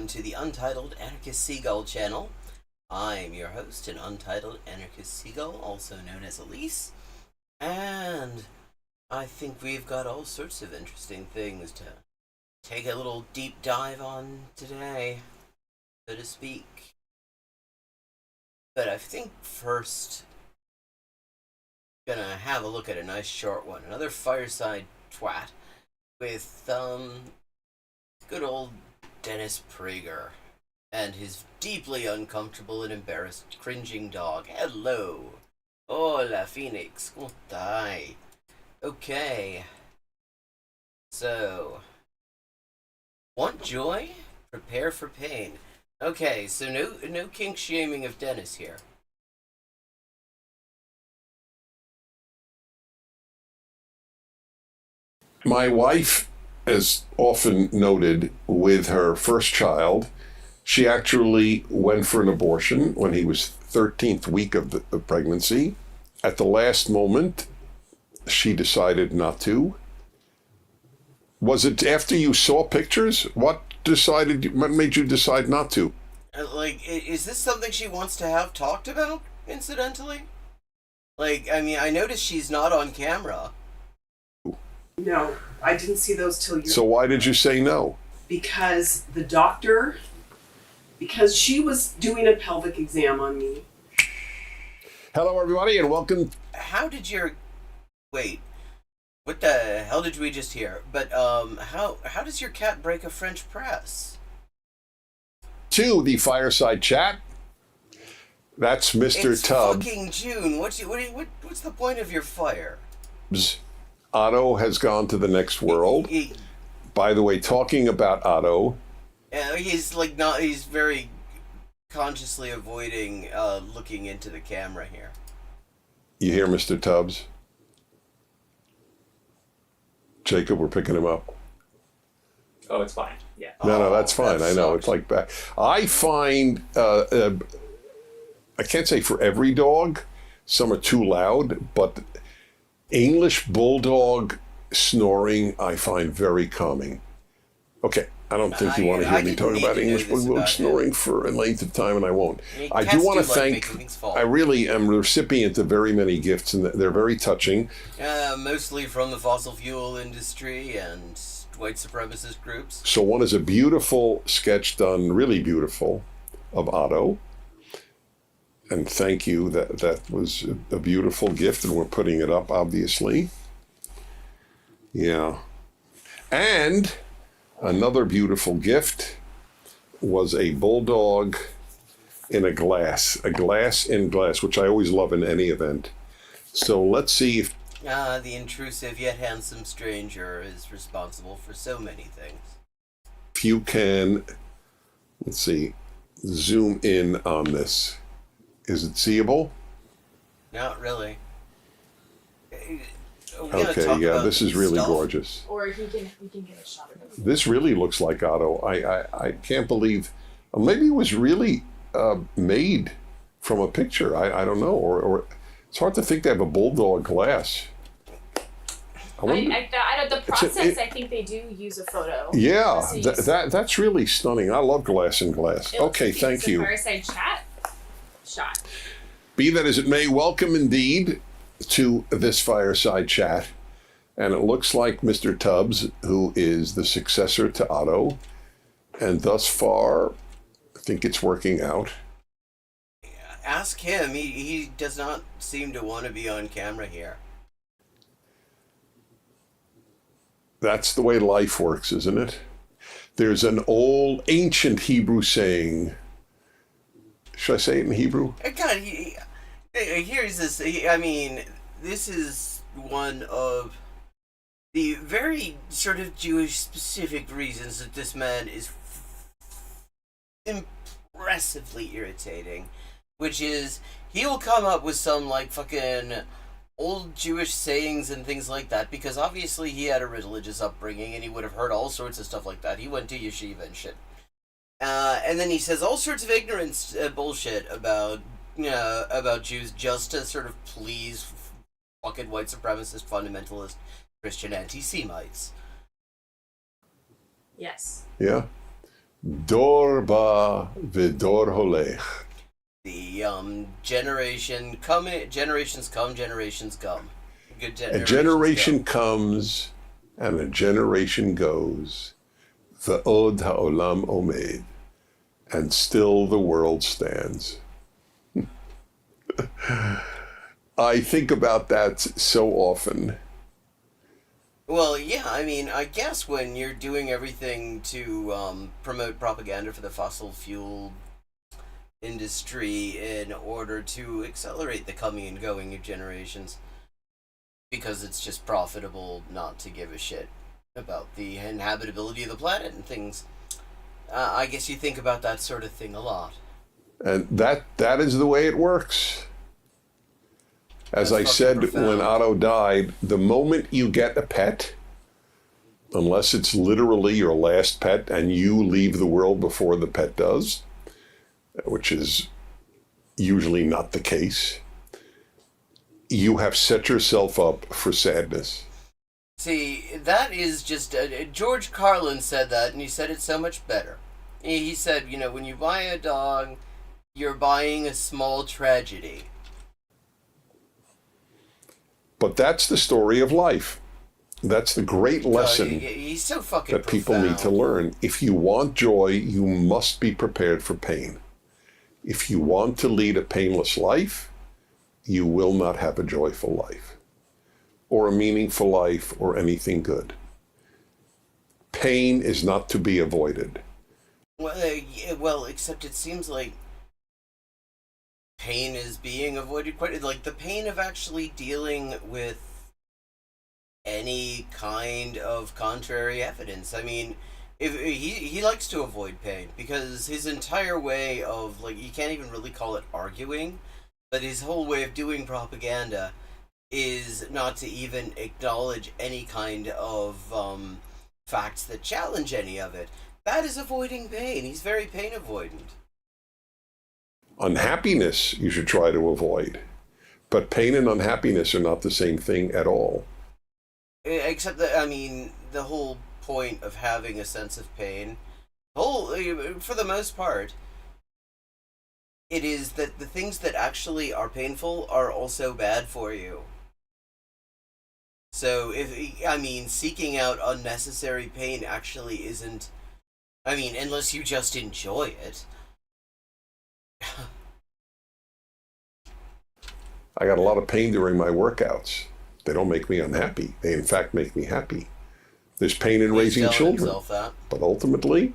to the Untitled Anarchist Seagull channel. I'm your host, an Untitled Anarchist Seagull, also known as Elise, and I think we've got all sorts of interesting things to take a little deep dive on today, so to speak. But I think first, gonna have a look at a nice short one, another fireside twat with good old Dennis Prager and his deeply uncomfortable and embarrassed cringing dog. Hello. Hola, Phoenix. ¿Cómo estás? Okay. So, want joy? Prepare for pain. Okay, so no kink shaming of Dennis here. My wife, as often noted with her first child, she actually went for an abortion when he was 13th week of the pregnancy. At the last moment, she decided not to. Was it after you saw pictures? What made you decide not to? Is this something she wants to have talked about, incidentally? I mean, I noticed she's not on camera. No, I didn't see those till you. So why did you say no? Because she was doing a pelvic exam on me. Hello, everybody, and welcome. Wait, what the hell did we just hear? But, how does your cat break a French press? To the fireside chat. That's Mr. It's Tubbs. fucking June. What's the point of your fire? Otto has gone to the next world. By the way, talking about Otto. He's very consciously avoiding looking into the camera here. You hear Mr. Tubbs? Jacob, we're picking him up. Oh, it's fine. Yeah. No, that's fine. I know. Sucks. It's like back. I find, I can't say for every dog, some are too loud, but English Bulldog snoring I find very calming. Okay, I don't think you want to hear me talk about English Bulldog snoring for a length of time, and I won't. I do want to thank, I really am a recipient of very many gifts, and they're very touching. Mostly from the fossil fuel industry and white supremacist groups. So one is a beautiful sketch done, really beautiful, of Otto. And thank you, that was a beautiful gift, and we're putting it up, obviously. Yeah. And another beautiful gift was a bulldog in a glass in glass, which I always love in any event. So let's see if... The intrusive yet handsome stranger is responsible for so many things. If you can, let's see, zoom in on this. Is it seeable? Not really. Okay, yeah, this is really gorgeous. Or we can get a shot of it. This really looks like Otto. I can't believe, maybe it was really made from a picture. I don't know, or it's hard to think they have a bulldog glass. The process, I think they do use a photo. Yeah, that's really stunning. I love glass in glass. Okay, thank you. Fireside chat shot. Be that as it may, welcome indeed to this fireside chat. And it looks like Mr. Tubbs, who is the successor to Otto, and thus far, I think it's working out. Ask him. He does not seem to want to be on camera here. That's the way life works, isn't it? There's an old, ancient Hebrew saying. Should I say it in Hebrew? God, here's this. This is one of the very sort of Jewish-specific reasons that this man is impressively irritating, which is he will come up with some fucking old Jewish sayings and things like that, because obviously he had a religious upbringing and he would have heard all sorts of stuff like that. He went to yeshiva and shit. And then he says all sorts of ignorance bullshit about Jews just to sort of please fucking white supremacist, fundamentalist, Christian anti-Semites. Yes. Yeah. Dor ba v'dor holech. The generations come, generations come. Good A generation comes and a generation goes. Ve'od ha'olam omed. And still the world stands. I think about that so often. Well, yeah, I mean, I guess when you're doing everything to promote propaganda for the fossil fuel industry in order to accelerate the coming and going of generations, because it's just profitable not to give a shit about the inhabitability of the planet and things. I guess you think about that sort of thing a lot. And that is the way it works. As I That's said fucking profound. when Otto died, the moment you get a pet, unless it's literally your last pet and you leave the world before the pet does, which is usually not the case, you have set yourself up for sadness. See, that is just George Carlin said that, and he said it so much better. He said, you know, when you buy a dog, you're buying a small tragedy. But that's the story of life. That's the great lesson He's so fucking that people profound. need to learn. If you want joy, you must be prepared for pain. If you want to lead a painless life, you will not have a joyful life, or a meaningful life, or anything good. Pain is not to be avoided. Well, except it seems like pain is being avoided quite, like the pain of actually dealing with any kind of contrary evidence. I mean, if he likes to avoid pain because his entire way of, like, you can't even really call it arguing, but his whole way of doing propaganda is not to even acknowledge any kind of facts that challenge any of it. That is avoiding pain. He's very pain avoidant. Unhappiness you should try to avoid, but pain and unhappiness are not the same thing at all. Except that, I mean, the whole point of having a sense of pain, for the most part, it is that the things that actually are painful are also bad for you. So, seeking out unnecessary pain actually isn't, unless you just enjoy it. I got a lot of pain during my workouts. They don't make me unhappy. They, in fact, make me happy. There's pain in raising He's telling children. himself that. But ultimately,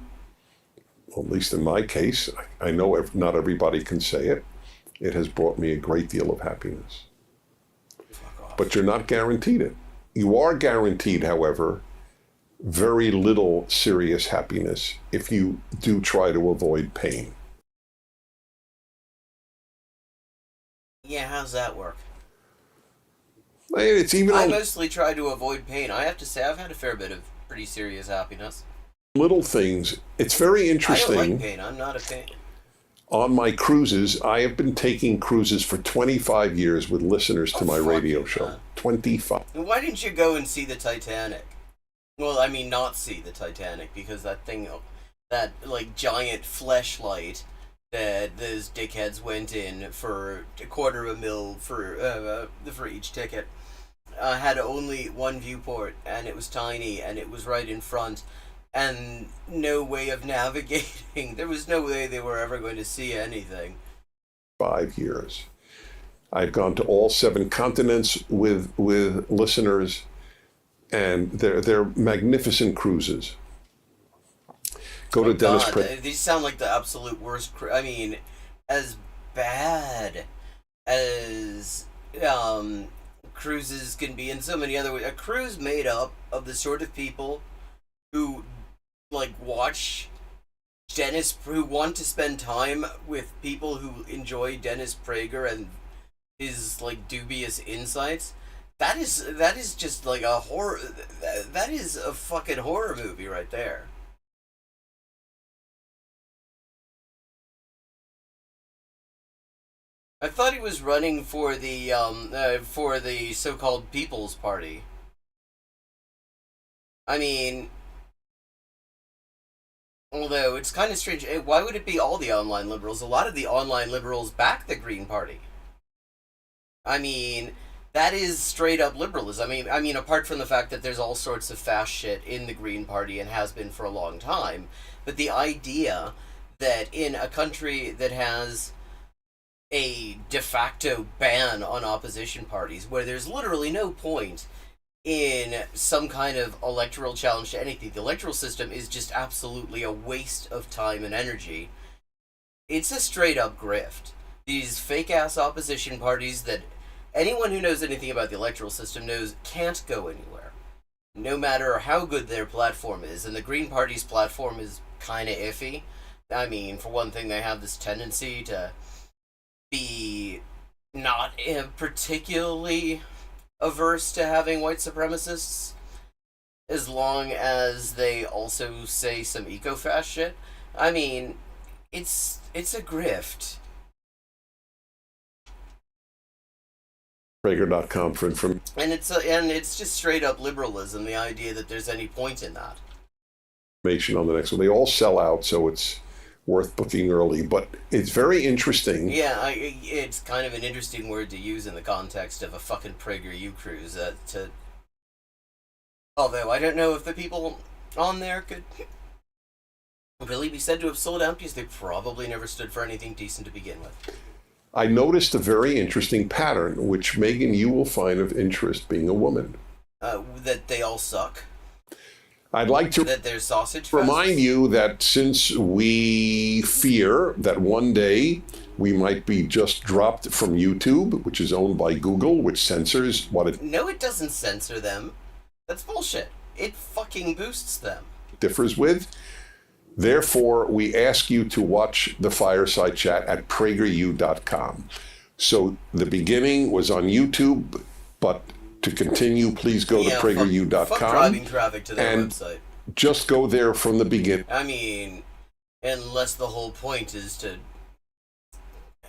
well, at least in my case, I know not everybody can say it, it has brought me a great deal of happiness. Fuck off. But you're not guaranteed it. You are guaranteed, however, very little serious happiness if you do try to avoid pain. Yeah, how's that work? It's even I on mostly try to avoid pain. I have to say, I've had a fair bit of pretty serious happiness. little things. It's very I interesting. don't like pain. I'm not a pain. On my cruises, I have been taking cruises for 25 years with listeners to my radio fucking show. man. 25. Why didn't you go and see the Titanic? Well, I mean, not see the Titanic, because that thing, that, like, giant fleshlight that those dickheads went in for $250,000 for each ticket, had only one viewport, and it was tiny, and it was right in front, and no way of navigating. There was no way they were ever going to see anything. 5 years. I've gone to all 7 continents with listeners, and they're magnificent cruises. Go to Dennis God, these sound like the absolute worst. As bad as cruises can be in so many other ways. A cruise made up of the sort of people who, like, who want to spend time with people who enjoy Dennis Prager and his, like, dubious insights. That is just like a horror. That is a fucking horror movie right there. I thought he was running for the so-called People's Party. I mean, Although it's kind of strange. Why would it be all the online liberals? A lot of the online liberals back the Green Party. I mean, that is straight up liberalism. I mean, apart from the fact that there's all sorts of fast shit in the Green Party and has been for a long time, but the idea that in a country that has a de facto ban on opposition parties, where there's literally no point in some kind of electoral challenge to anything, the electoral system is just absolutely a waste of time and energy. It's a straight up grift. These fake ass opposition parties that anyone who knows anything about the electoral system knows can't go anywhere, no matter how good their platform is. And the Green Party's platform is kind of iffy. I mean, for one thing, they have this tendency to be not particularly averse to having white supremacists, as long as they also say some eco-fast shit. I mean, it's a grift. Prager.com for information. And it's just straight up liberalism, the idea that there's any point in that. On the next one. They all sell out, so it's worth booking early, but it's very interesting. Yeah, it's kind of an interesting word to use in the context of a fucking PragerU cruise. Although I don't know if the people on there could really be said to have sold out, because they probably never stood for anything decent to begin with. I noticed a very interesting pattern, which, Megan, you will find of interest being a woman. That they all suck. I'd like to that there's sausage remind you that since we fear that one day we might be just dropped from YouTube, which is owned by Google, which censors what it... No, it doesn't censor them. That's bullshit. It fucking boosts them. ...differs with. Therefore, we ask you to watch the Fireside Chat at PragerU.com. So the beginning was on YouTube, but to continue, please go to PragerU.com. Fuck driving traffic to their website. Just go there from the beginning. I mean, unless the whole point is to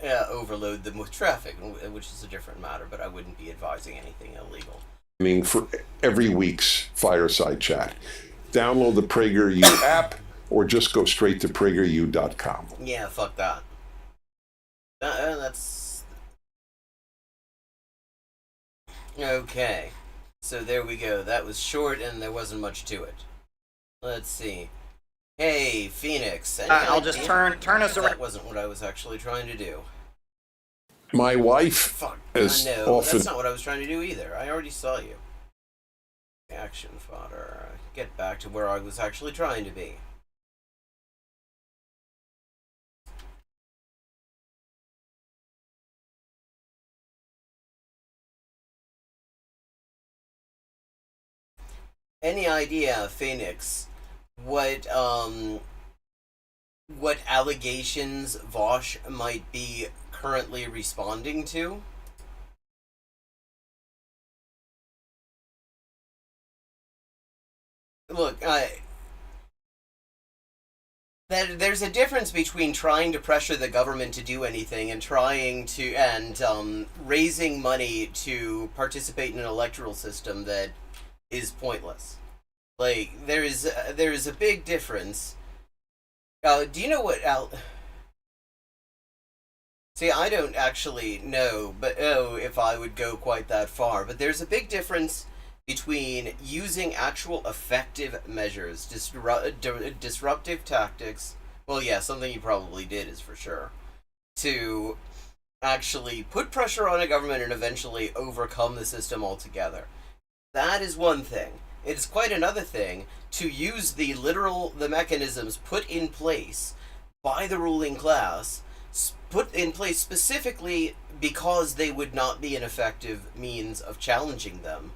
overload them with traffic, which is a different matter, but I wouldn't be advising anything illegal. For every week's Fireside Chat. Download the PragerU app, or just go straight to PragerU.com. Yeah, fuck that. That's... Okay. So there we go. That was short and there wasn't much to it. Let's see. Hey, Phoenix. I'll just turn us around. That wasn't what I was actually trying to do. My wife Fuck. is No, often... that's not what I was trying to do either. I already saw you. Action fodder. Get back to where I was actually trying to be. Any idea, Phoenix, what allegations Voosh might be currently responding to? Look, there's a difference between trying to pressure the government to do anything and raising money to participate in an electoral system that is pointless. Like, there is a big difference. Do you know what See, I don't actually know, but if I would go quite that far. But there's a big difference between using actual effective measures, disruptive tactics. Well, yeah, something you probably did is for sure. To actually put pressure on a government and eventually overcome the system altogether. That is one thing. It's quite another thing to use the mechanisms put in place by the ruling class, put in place specifically because they would not be an effective means of challenging them,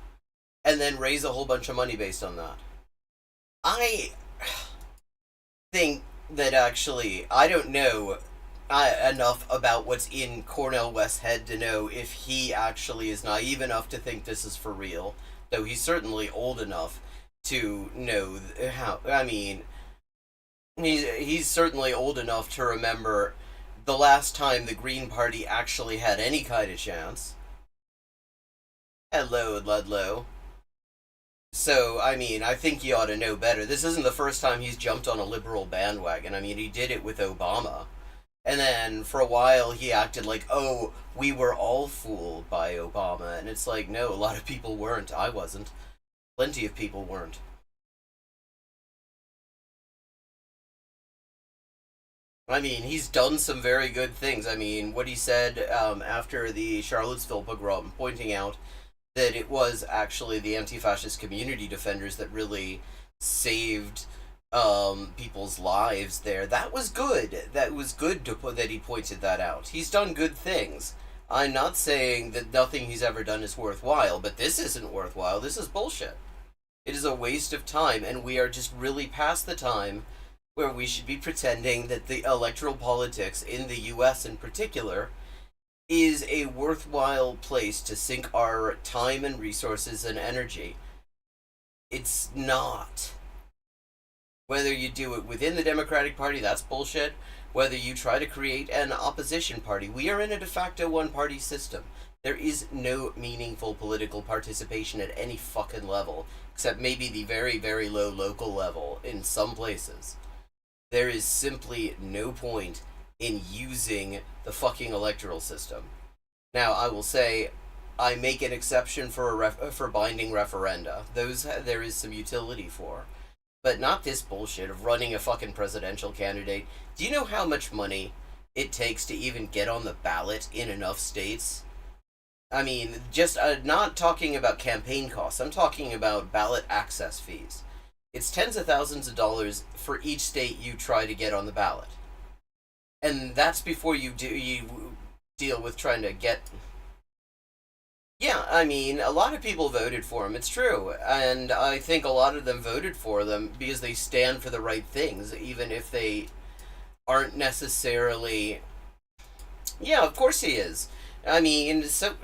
and then raise a whole bunch of money based on that. I think that actually, I don't know enough about what's in Cornel West's head to know if he actually is naive enough to think this is for real. Though he's certainly old enough to know how. I mean, he's certainly old enough to remember the last time the Green Party actually had any kind of chance. Hello, Ludlow. So, I mean, I think you ought to know better. This isn't the first time he's jumped on a liberal bandwagon. I mean, he did it with Obama. And then for a while he acted like, oh, we were all fooled by Obama. And it's like, no, a lot of people weren't. I wasn't. Plenty of people weren't. I mean, he's done some very good things. I mean, what he said after the Charlottesville pogrom, pointing out that it was actually the anti-fascist community defenders that really saved people's lives there. That was good. That was good that he pointed that out. He's done good things. I'm not saying that nothing he's ever done is worthwhile, but this isn't worthwhile. This is bullshit. It is a waste of time, and we are just really past the time where we should be pretending that the electoral politics in the US in particular is a worthwhile place to sink our time and resources and energy. It's not. Whether you do it within the Democratic Party, that's bullshit. Whether you try to create an opposition party, we are in a de facto one-party system. There is no meaningful political participation at any fucking level, except maybe the very, very low local level in some places. There is simply no point in using the fucking electoral system. Now, I will say, I make an exception for for binding referenda. Those there is some utility for. But not this bullshit of running a fucking presidential candidate. Do you know how much money it takes to even get on the ballot in enough states? I mean, just not talking about campaign costs. I'm talking about ballot access fees. It's tens of thousands of dollars for each state you try to get on the ballot. And that's before you deal with trying to get... Yeah, I mean, a lot of people voted for him, it's true. And I think a lot of them voted for them because they stand for the right things, even if they aren't necessarily... Yeah, of course he is. I mean, so...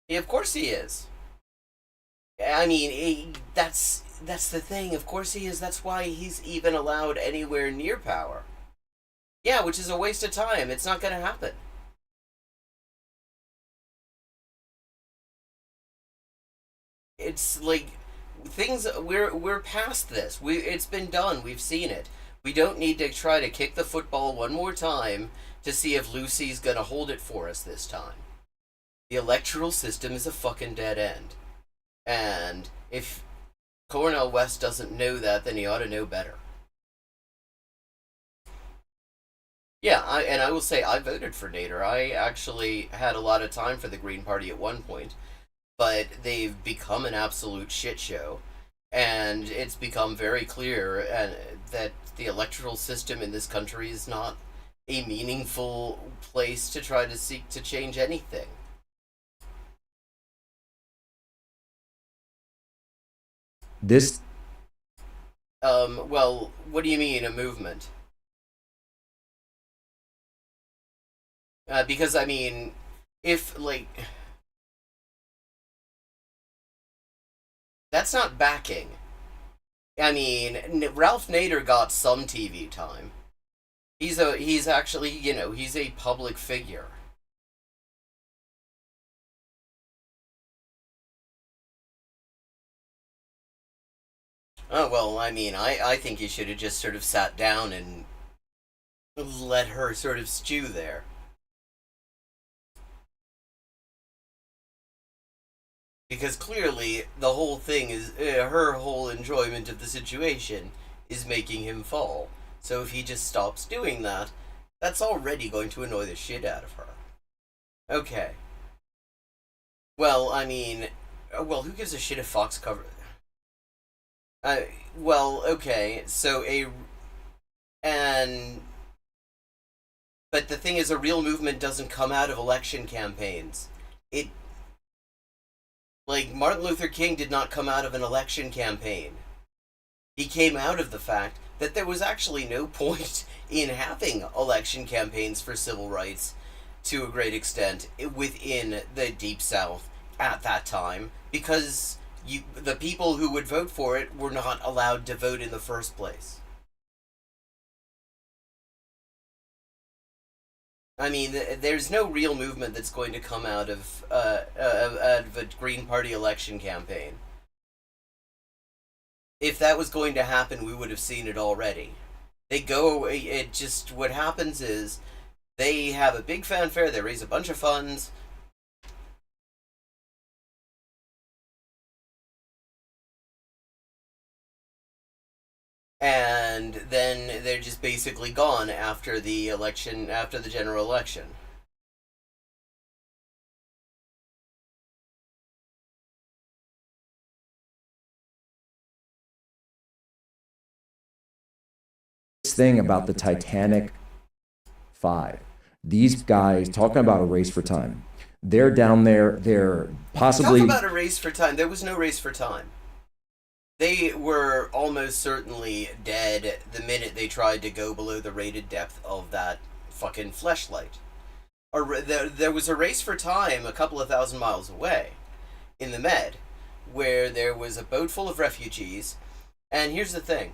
Yeah, of course he is. I mean, that's the thing, of course he is. That's why he's even allowed anywhere near power. Yeah, which is a waste of time. It's not gonna happen. It's like things we're past this. It's been done. We've seen it. We don't need to try to kick the football one more time to see if Lucy's gonna hold it for us this time. The electoral system is a fucking dead end. And if Cornel West doesn't know that, then he ought to know better. Yeah, I will say I voted for Nader. I actually had a lot of time for the Green Party at one point, but they've become an absolute shit show, and it's become very clear that the electoral system in this country is not a meaningful place to try to seek to change anything. This Well, what do you mean, a movement? Because, I mean, if, like... That's not backing. I mean, Ralph Nader got some TV time. He's actually, he's a public figure. Oh, well, I mean, I think you should have just sort of sat down and let her sort of stew there. Because clearly, the whole thing is, her whole enjoyment of the situation is making him fall. So if he just stops doing that, that's already going to annoy the shit out of her. Okay. Well, I mean, well, who gives a shit if Fox cover... well, okay, so but the thing is, a real movement doesn't come out of election campaigns. Like, Martin Luther King did not come out of an election campaign. He came out of the fact that there was actually no point in having election campaigns for civil rights to a great extent within the Deep South at that time, because the people who would vote for it were not allowed to vote in the first place. I mean, there's no real movement that's going to come out of a Green Party election campaign. If that was going to happen, we would have seen it already. They go away. It just, what happens is they have a big fanfare, they raise a bunch of funds. And then they're just basically gone after the election, after the general election. thing about the Titanic 5. These guys talking about a race for time. They're down there. They're possibly Talk about a race for time. There was no race for time. They were almost certainly dead the minute they tried to go below the rated depth of that fucking fleshlight. There was a race for time a couple of thousand miles away in the Med, where there was a boat full of refugees. And here's the thing.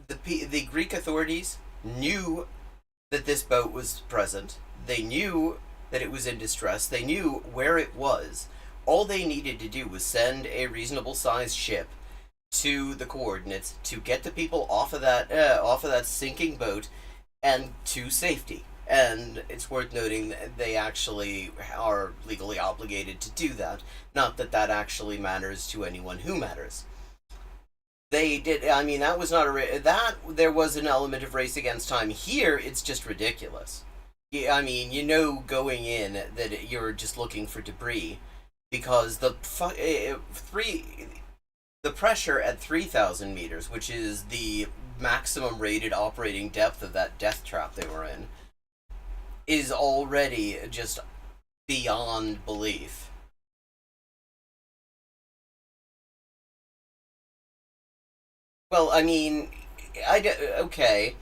The Greek authorities knew that this boat was present. They knew that it was in distress. They knew where it was. All they needed to do was send a reasonable sized ship to the coordinates to get the people off of that sinking boat and to safety. And it's worth noting that they actually are legally obligated to do that. Not that that actually matters to anyone who matters. They did. I mean, that was not there was an element of race against time. Here, it's just ridiculous. I mean, going in that you're just looking for debris because the pressure at 3,000 meters, which is the maximum rated operating depth of that death trap they were in, is already just beyond belief. Well, I mean, okay,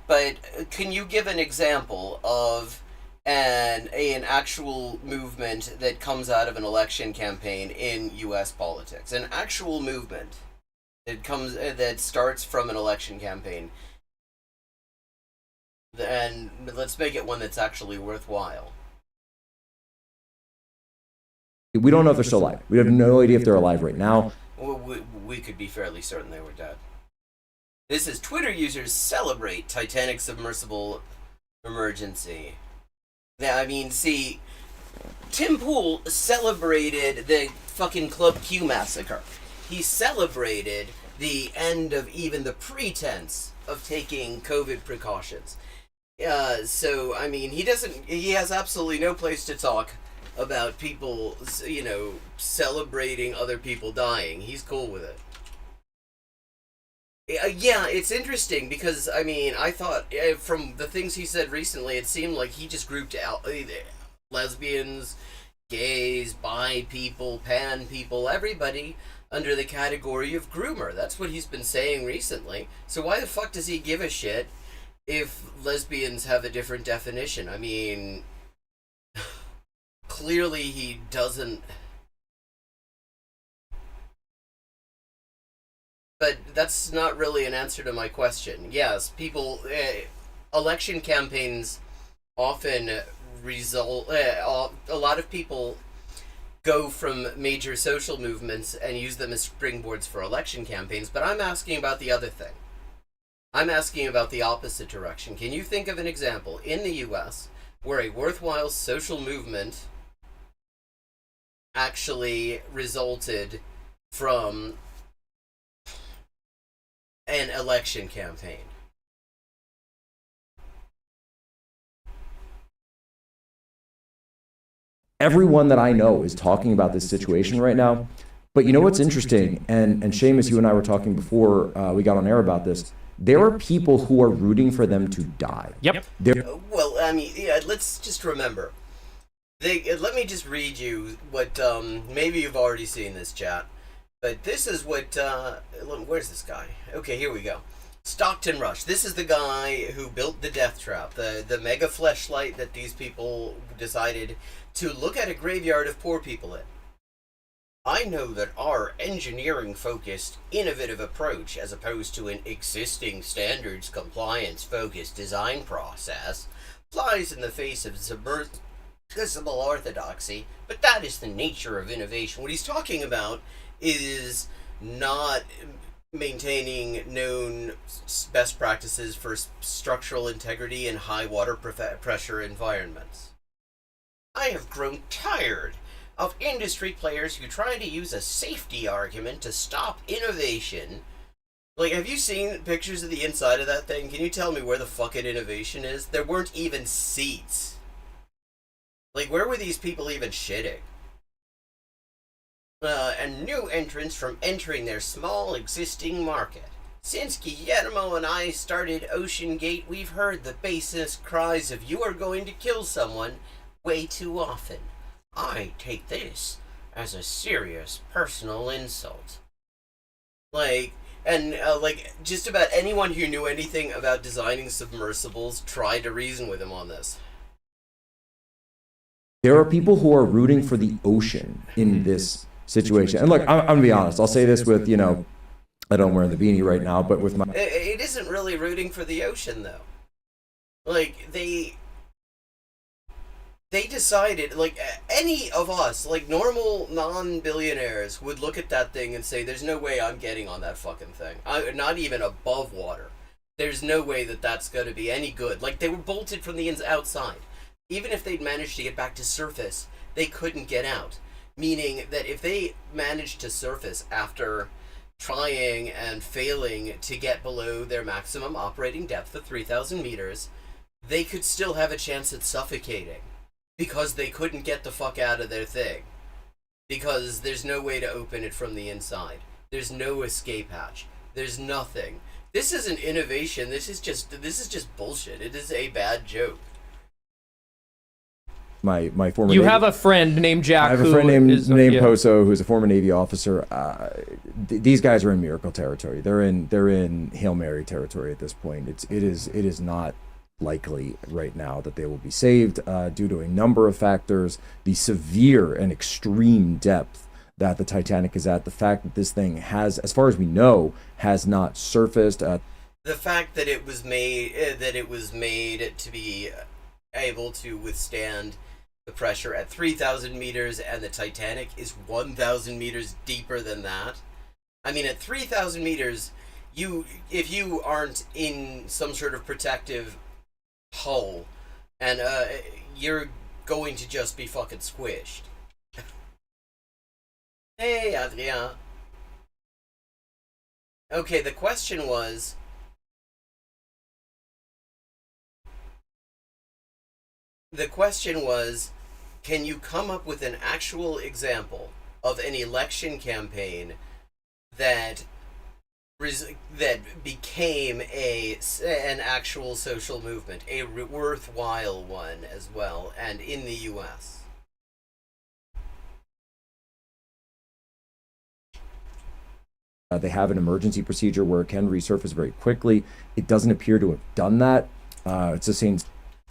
but can you give an example of an actual movement that comes out of an election campaign in U.S. politics? An actual movement that starts from an election campaign, and let's make it one that's actually worthwhile. we don't know if they're still alive. We have no idea if they're alive right now. We could be fairly certain they were dead. This is Twitter users celebrate Titanic submersible emergency. I mean, see, Tim Pool celebrated the fucking Club Q massacre. He celebrated the end of even the pretense of taking COVID precautions. So, I mean, he has absolutely no place to talk about people, celebrating other people dying. He's cool with it. Yeah, it's interesting because, I mean, I thought from the things he said recently, it seemed like he just grouped out lesbians, gays, bi people, pan people, everybody under the category of groomer. That's what he's been saying recently. So why the fuck does he give a shit if lesbians have a different definition? I mean, clearly he doesn't. But that's not really an answer to my question. Yes, election campaigns often result. A lot of people go from major social movements and use them as springboards for election campaigns, but I'm asking about the other thing. I'm asking about the opposite direction. Can you think of an example in the U.S. where a worthwhile social movement actually resulted from an election campaign? Everyone that I know is talking about this situation right now. But you know what's interesting? And Seamus, you and I were talking before we got on air about this. There are people who are rooting for them to die. Yep. Well, I mean, yeah, let's just remember. Let me just read you what, maybe you've already seen this, chat. But this is what, where's this guy? Okay, here we go. Stockton Rush. This is the guy who built the death trap, the mega fleshlight that these people decided to look at a graveyard of poor people in. I know that our engineering-focused, innovative approach, as opposed to an existing standards compliance-focused design process, flies in the face of submersible orthodoxy, but that is the nature of innovation. What he's talking about is not maintaining known best practices for structural integrity in high water pressure environments. I have grown tired of industry players who try to use a safety argument to stop innovation. Like, have you seen pictures of the inside of that thing? Can you tell me where the fucking innovation is? There weren't even seats. Like, where were these people even shitting? And new entrants from entering their small existing market. Since Guillermo and I started Ocean Gate, we've heard the basest cries of "you are going to kill someone" way too often. I take this as a serious personal insult. Like, and just about anyone who knew anything about designing submersibles tried to reason with him on this. There are people who are rooting for the ocean in this situation. And look, I'm going to be honest. I'll say this with, I don't wear the beanie right now, but with my... It isn't really rooting for the ocean, though. Like, they decided, like, any of us, like, normal non-billionaires would look at that thing and say, there's no way I'm getting on that fucking thing. Not even above water. There's no way that that's going to be any good. Like, they were bolted from the outside. Even if they'd managed to get back to surface, they couldn't get out. Meaning that if they managed to surface after trying and failing to get below their maximum operating depth of 3,000 meters, they could still have a chance at suffocating. Because they couldn't get the fuck out of their thing. Because there's no way to open it from the inside. There's no escape hatch. There's nothing. This isn't innovation. This is just bullshit. It is a bad joke. My former You Navy, have a friend named Jack. I have a who friend named yeah. Poso, who's a former Navy officer. These guys are in miracle territory. They're in Hail Mary territory at this point. It is not likely right now that they will be saved due to a number of factors. The severe and extreme depth that the Titanic is at, the fact that this thing has, as far as we know, has not surfaced. The fact that it was made to be able to withstand the pressure at 3,000 meters, and the Titanic is 1,000 meters deeper than that. I mean, at 3,000 meters, if you aren't in some sort of protective hull, and you're going to just be fucking squished. Hey, Adrien. Okay, the question was... can you come up with an actual example of an election campaign that became an actual social movement, a worthwhile one as well, and in the U.S.? They have an emergency procedure where it can resurface very quickly. It doesn't appear to have done that. It's the same...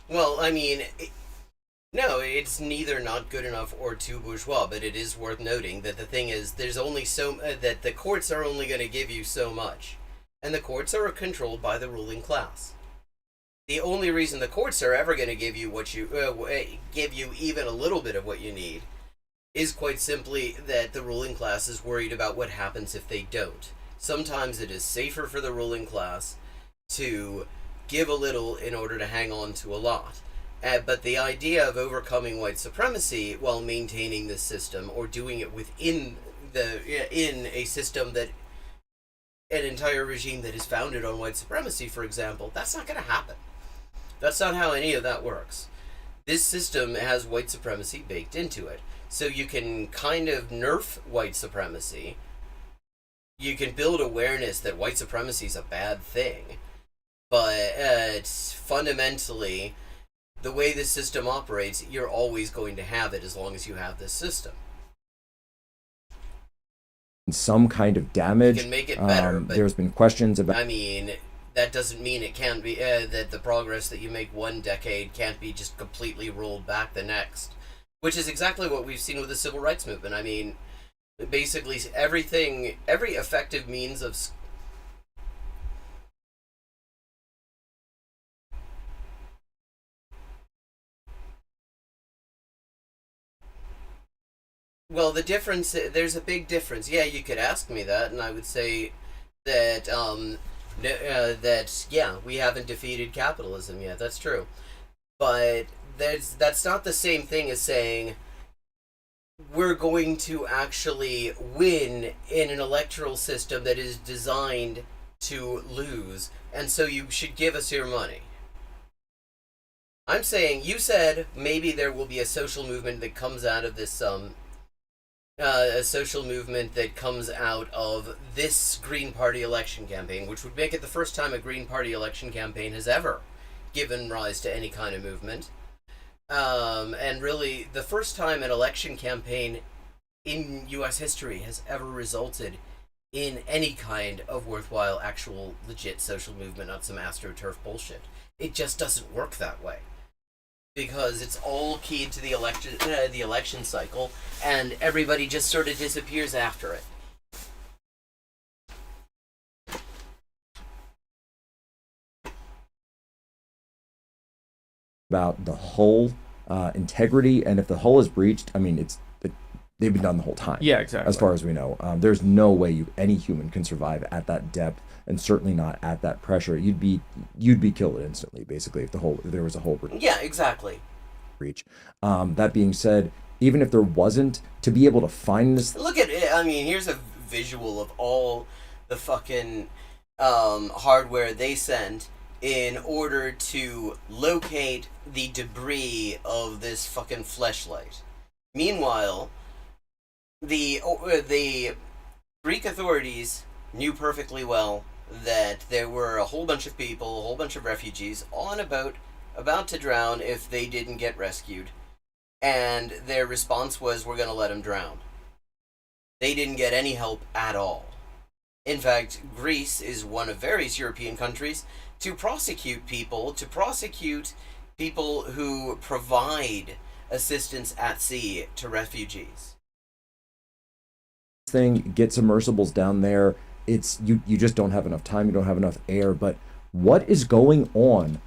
Well, I mean, no, it's neither not good enough or too bourgeois, but it is worth noting that the thing is, there's only that the courts are only going to give you so much, and the courts are controlled by the ruling class. The only reason the courts are ever going to give you give you even a little bit of what you need is quite simply that the ruling class is worried about what happens if they don't. Sometimes it is safer for the ruling class to give a little in order to hang on to a lot. But the idea of overcoming white supremacy while maintaining this system, or doing it within in a system that, an entire regime that is founded on white supremacy, for example, that's not going to happen. That's not how any of that works. This system has white supremacy baked into it. So you can kind of nerf white supremacy. You can build awareness that white supremacy is a bad thing. But fundamentally, the way this system operates, you're always going to have it as long as you have this system. Some kind of damage. You can make it better, but there's been questions about... I mean, that doesn't mean it can't be, that the progress that you make one decade can't be just completely rolled back the next. Which is exactly what we've seen with the civil rights movement. I mean, basically every effective means of... Well, the difference, there's a big difference. Yeah, you could ask me that, and I would say that we haven't defeated capitalism yet. That's true, but that's not the same thing as saying we're going to actually win in an electoral system that is designed to lose, and so you should give us your money. I'm saying, you said maybe there will be a social movement that comes out of this a social movement that comes out of this Green Party election campaign, which would make it the first time a Green Party election campaign has ever given rise to any kind of movement. And really, the first time an election campaign in U.S. history has ever resulted in any kind of worthwhile, actual, legit social movement, not some AstroTurf bullshit. It just doesn't work that way. Because it's all keyed to the election cycle, and everybody just sort of disappears after it. About the hull integrity, and if the hull is breached, I mean, they've been done the whole time. Yeah, exactly. As far as we know, there's no way any human can survive at that depth, and certainly not at that pressure. You'd be killed instantly, basically, if there was a hull breach. Yeah, exactly. That being said, even if there wasn't, to be able to find this, look at it. I mean, here's a visual of all the fucking hardware they sent in order to locate the debris of this fucking fleshlight. Meanwhile, the Greek authorities knew perfectly well that there were a whole bunch of people, a whole bunch of refugees on a boat about to drown if they didn't get rescued. And their response was, we're going to let them drown. They didn't get any help at all. In fact, Greece is one of various European countries to prosecute people who provide assistance at sea to refugees. thing, get submersibles down there. It's you just don't have enough time, you don't have enough air. But what is going on?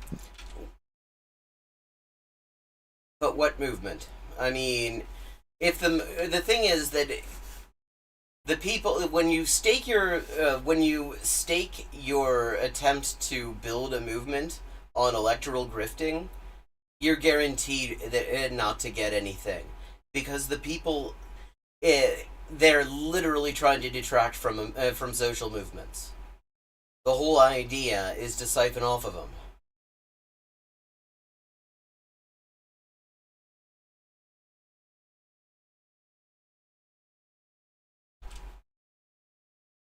But what movement? I mean, if the thing is that the people, when you stake your attempt to build a movement on electoral grifting, you're guaranteed that not to get anything, because the people, they're literally trying to detract from social movements. The whole idea is to siphon off of them.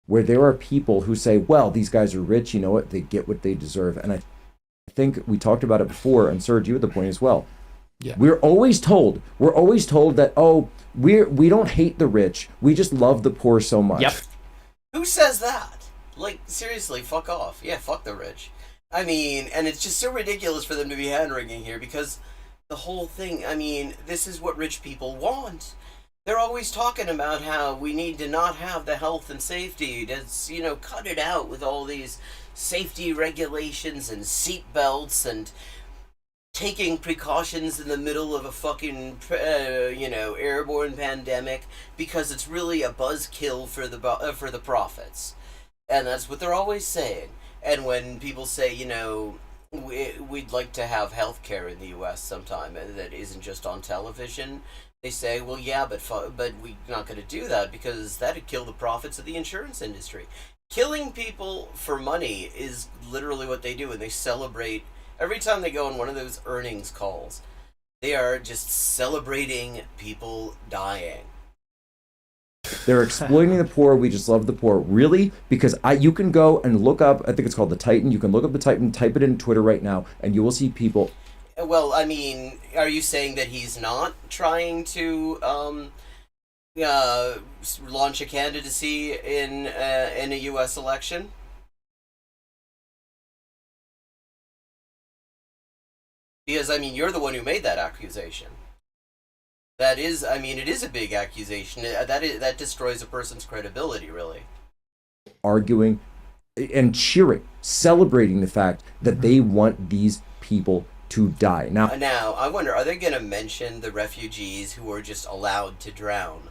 Where there are people who say, well, these guys are rich, you know what, they get what they deserve. And I think we talked about it before, and Serge, you had the point as well. Yeah. We're always told that, oh, we don't hate the rich, we just love the poor so much. Yep. Who says that? Like, seriously, fuck off. Yeah, fuck the rich. I mean, and it's just so ridiculous for them to be hand-wringing here, because the whole thing, I mean, this is what rich people want. They're always talking about how we need to not have the health and safety. To, cut it out with all these safety regulations and seat belts and taking precautions in the middle of a fucking, airborne pandemic, because it's really a buzzkill for the profits. And that's what they're always saying. And when people say, we'd like to have healthcare in the U.S. sometime that isn't just on television, they say, well, yeah, but we're not going to do that because that'd kill the profits of the insurance industry. Killing people for money is literally what they do, and they celebrate every time they go on one of those earnings calls. They are just celebrating people dying. They're exploiting the poor. We just love the poor. Really? Because you can go and look up, I think it's called the Titan. You can look up the Titan, type it in Twitter right now, and you will see people. Well, I mean, are you saying that he's not trying to launch a candidacy in a U.S. election? Because, I mean, you're the one who made that accusation. That is, I mean, it is a big accusation. That destroys a person's credibility, really. Arguing and cheering, celebrating the fact that they want these people to die. Now, I wonder, are they going to mention the refugees who were just allowed to drown?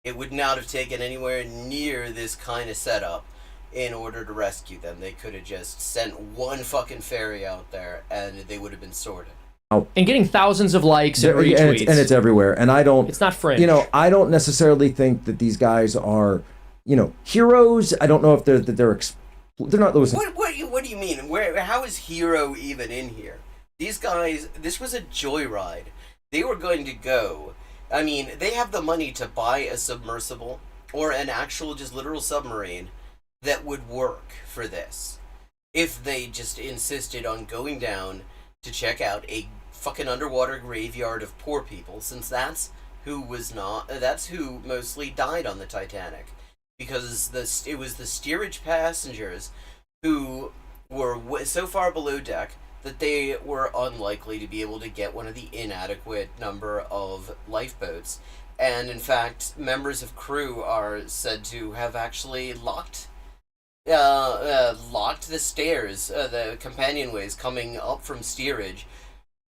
It would not have taken anywhere near this kind of setup in order to rescue them. They could have just sent one fucking ferry out there and they would have been sorted. And getting thousands of likes and retweets. And it's everywhere. And I don't... It's not fringe. You know, I don't necessarily think that these guys are, you know, heroes. I don't know if they're not those... What do you mean? How is hero even in here? These guys, this was a joyride. They were going to go. I mean, they have the money to buy a submersible or an actual just literal submarine that would work for this. If they just insisted on going down to check out a fucking underwater graveyard of poor people, since that's who mostly died on the Titanic. Because it was the steerage passengers who were so far below deck that they were unlikely to be able to get one of the inadequate number of lifeboats. And in fact, members of crew are said to have actually locked the stairs, the companionways coming up from steerage,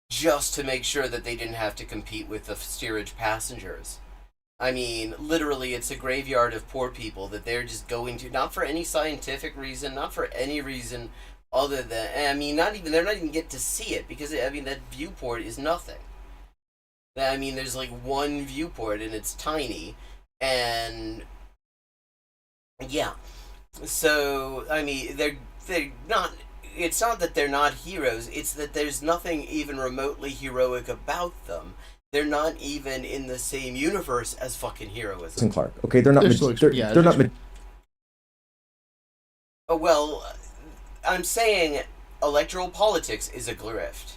just to make sure that they didn't have to compete with the steerage passengers. I mean, literally, it's a graveyard of poor people that they're just going to, not for any scientific reason, not for any reason other than, I mean, they're not even get to see it, because, I mean, that viewport is nothing. I mean, there's like one viewport, and it's tiny, and, yeah. So, I mean, they're not, it's not that they're not heroes, it's that there's nothing even remotely heroic about them. They're not even in the same universe as fucking heroism. And Clark. Okay, they're not... they're not... Well, I'm saying electoral politics is a grift.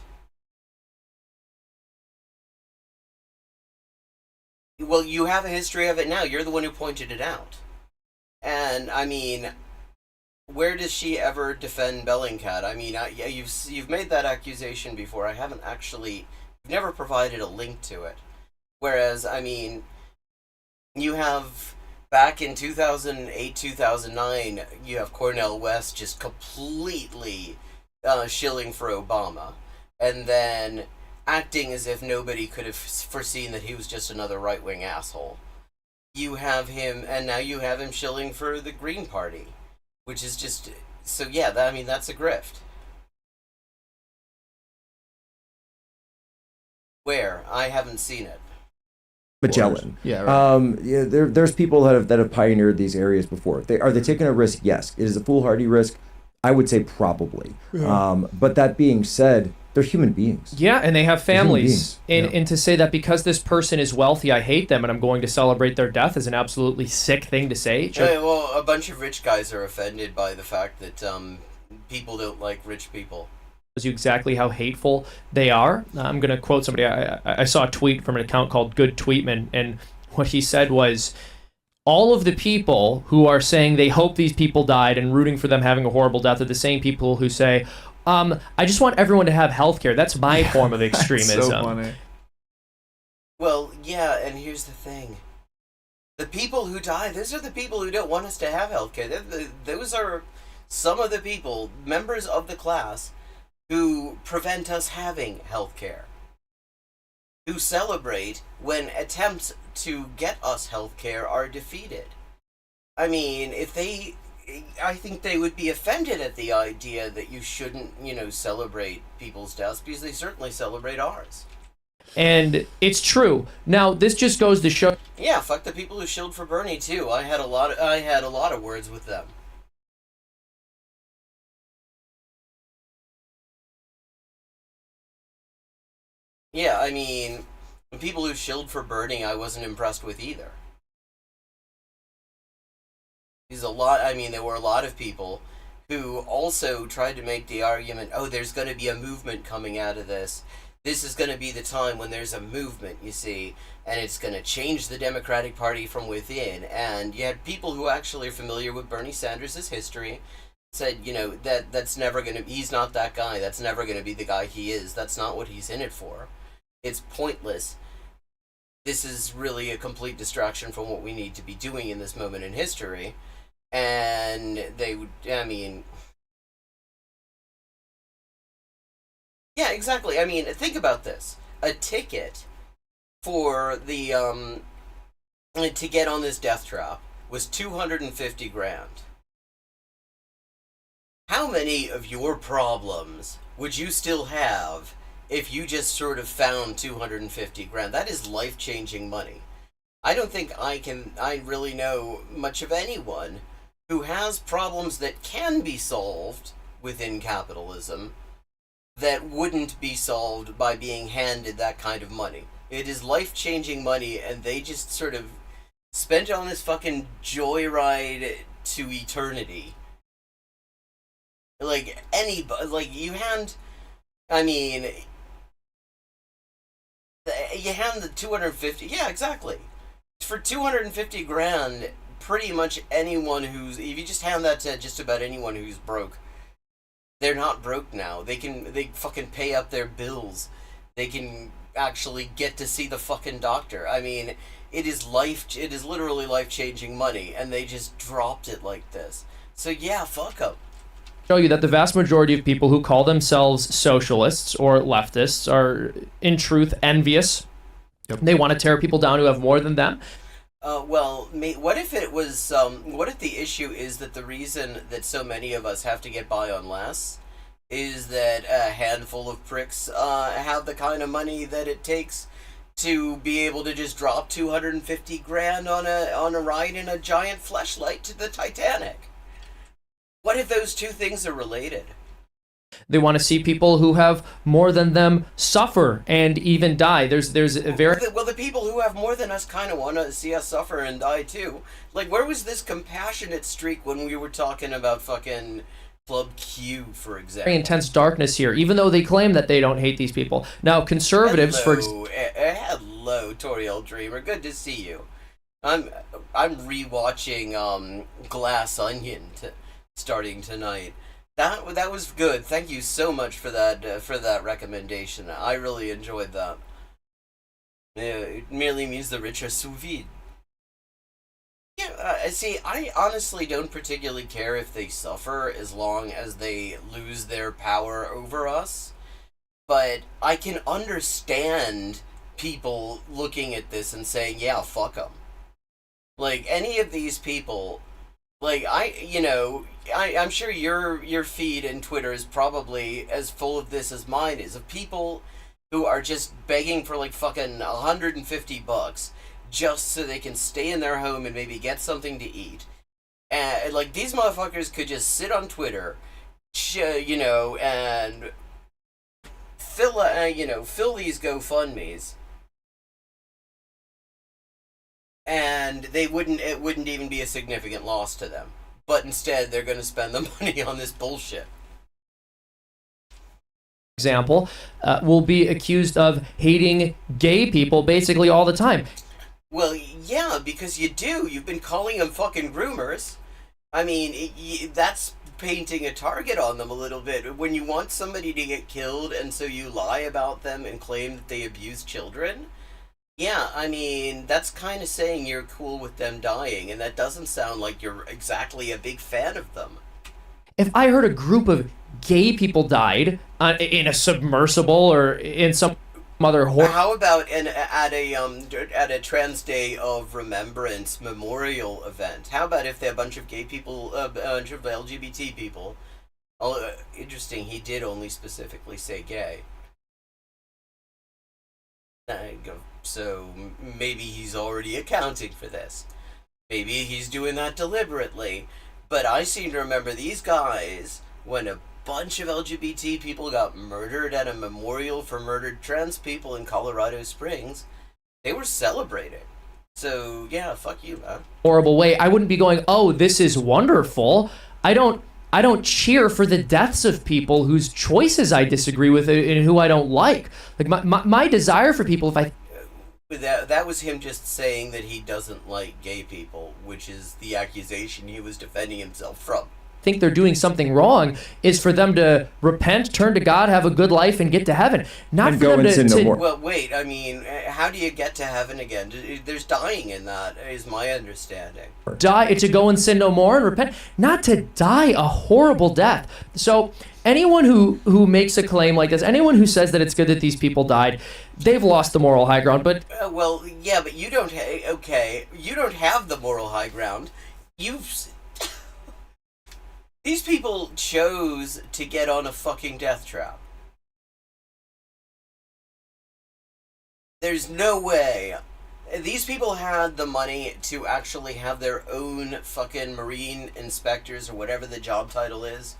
Well, you have a history of it now. You're the one who pointed it out. And, I mean, where does she ever defend Bellingcat? I mean, you've made that accusation before. I haven't actually... You've never provided a link to it. Whereas, I mean, you have, back in 2008, 2009, you have Cornel West just completely shilling for Obama. And then acting as if nobody could have foreseen that he was just another right-wing asshole. You have him, and now you have him shilling for the Green Party. Which is just, so yeah, I mean, that's a grift. Where? I haven't seen it. Magellan. Yeah, right. There's people that have pioneered these areas before. Are they taking a risk? Yes. It is a foolhardy risk. I would say probably. Yeah. But that being said, they're human beings. Yeah, and they have families. And to say that because this person is wealthy, I hate them and I'm going to celebrate their death is an absolutely sick thing to say. Well, a bunch of rich guys are offended by the fact that people don't like rich people. You exactly how hateful they are. I'm going to quote somebody. I saw a tweet from an account called Good Tweetman, and what he said was, all of the people who are saying they hope these people died and rooting for them having a horrible death are the same people who say, I just want everyone to have health care. That's my form of extremism. So funny. Well, yeah, and here's the thing. The people who die, those are the people who don't want us to have health care. Those are some of the people, members of the class, who prevent us having health care, who celebrate when attempts to get us health care are defeated. I mean, I think they would be offended at the idea that you shouldn't, celebrate people's deaths, because they certainly celebrate ours. And it's true. Now, this just goes to show... Yeah, fuck the people who shilled for Bernie, too. I had a lot of words with them. Yeah, I mean, the people who shilled for Bernie, I wasn't impressed with either. There were a lot of people who also tried to make the argument, oh, there's going to be a movement coming out of this. This is going to be the time when there's a movement, you see, and it's going to change the Democratic Party from within. And you had people who actually are familiar with Bernie Sanders' history said, that's never going to, he's not that guy. That's never going to be the guy he is. That's not what he's in it for. It's pointless. This is really a complete distraction from what we need to be doing in this moment in history. And they would, yeah, exactly. I mean, think about this. A ticket for the, to get on this death trap was $250,000. how many of your problems would you still have if you just sort of found 250 grand? That is life-changing money. I don't think I really know much of anyone who has problems that can be solved within capitalism that wouldn't be solved by being handed that kind of money. It is life-changing money, and they just sort of spent on this fucking joyride to eternity. Like, you hand, I mean, you hand the 250, yeah, exactly. For 250 grand, pretty much anyone if you just hand that to just about anyone who's broke, they're not broke now. They fucking pay up their bills. They can actually get to see the fucking doctor. I mean, it is literally life-changing money, and they just dropped it like this. So yeah, fuck them. Show you that the vast majority of people who call themselves socialists or leftists are in truth envious. Yep. They want to tear people down who have more than them. What if it was, what if the issue is that the reason that so many of us have to get by on less is that a handful of pricks have the kind of money that it takes to be able to just drop 250 grand on a ride in a giant fleshlight to the Titanic? What if those two things are related? They want to see people who have more than them suffer and even die. There's a very Well, the people who have more than us kind of want to see us suffer and die too. Like, where was this compassionate streak when we were talking about fucking Club Q, for example? very intense darkness here, even though they claim that they don't hate these people. Now, conservatives, Hello, Toriel Dreamer. Good to see you. I'm rewatching Glass Onion starting tonight. That was good. Thank you so much for that recommendation. I really enjoyed that. It merely means the rich are sous vide. Yeah, see, I honestly don't particularly care if they suffer as long as they lose their power over us. But I can understand people looking at this and saying, yeah, fuck them. Like, any of these people, like, I'm sure your feed and Twitter is probably as full of this as mine is, of people who are just begging for like fucking $150 just so they can stay in their home and maybe get something to eat. And like, these motherfuckers could just sit on Twitter, and fill these GoFundMes, and it wouldn't even be a significant loss to them. But instead, they're going to spend the money on this bullshit. example, will be accused of hating gay people basically all the time. Well, yeah, because you do. You've been calling them fucking groomers. I mean, that's painting a target on them a little bit. When you want somebody to get killed and so you lie about them and claim that they abuse children, yeah, I mean, that's kind of saying you're cool with them dying, and that doesn't sound like you're exactly a big fan of them. If I heard a group of gay people died in a submersible or in some other horror... How about at a Trans Day of Remembrance memorial event? How about if a bunch of gay people, a bunch of LGBT people... Oh, interesting, he did only specifically say gay. So maybe he's already accounting for this. Maybe he's doing that deliberately. But I seem to remember these guys, when a bunch of LGBT people got murdered at a memorial for murdered trans people in Colorado Springs, they were celebrating. So yeah, fuck you, man. Horrible way. I wouldn't be going, oh, this is wonderful. I don't cheer for the deaths of people whose choices I disagree with and who I don't like. Like my desire for people, if I... That was him just saying that he doesn't like gay people, which is the accusation he was defending himself from. think they're doing something wrong is for them to repent, turn to God, have a good life, and get to heaven. Not and for go them and to, sin no to more. Well, wait, I mean, how do you get to heaven again? There's dying in that, is my understanding. die, to go and sin no more and repent, not to die a horrible death. So anyone who makes a claim like this, anyone who says that it's good that these people died, they've lost the moral high ground. But Well, yeah, but you don't. You don't have the moral high ground. These people chose to get on a fucking death trap. There's no way. These people had the money to actually have their own fucking marine inspectors or whatever the job title is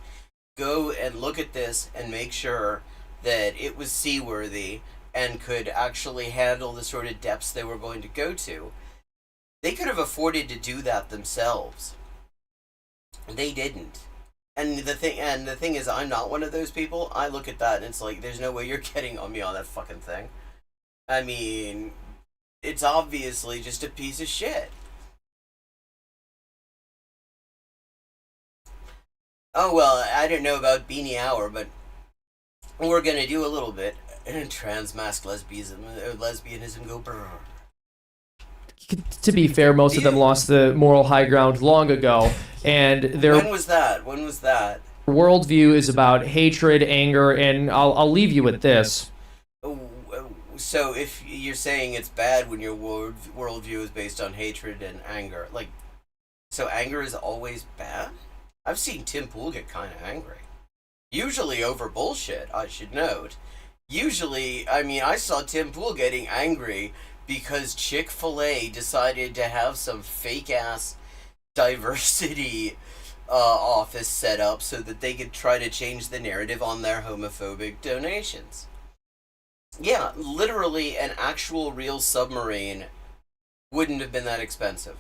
go and look at this and make sure that it was seaworthy and could actually handle the sort of depths they were going to go to. They could have afforded to do that themselves. They didn't. And the thing is, I'm not one of those people. I look at that and it's like, there's no way you're getting on me on that fucking thing. I mean, it's obviously just a piece of shit. Oh, well, I don't know about Beanie Hour, but we're gonna do a little bit. Transmask lesbianism go brrr. To be fair, most of them lost the moral high ground long ago, and their When was that? worldview is about hatred, anger, and I'll leave you with this. So if you're saying it's bad when your worldview is based on hatred and anger, like, so anger is always bad? I've seen Tim Pool get kind of angry. Usually over bullshit, I should note. Usually, I mean, I saw Tim Pool getting angry because Chick-fil-A decided to have some fake-ass diversity office set up so that they could try to change the narrative on their homophobic donations. Yeah, literally an actual real submarine wouldn't have been that expensive.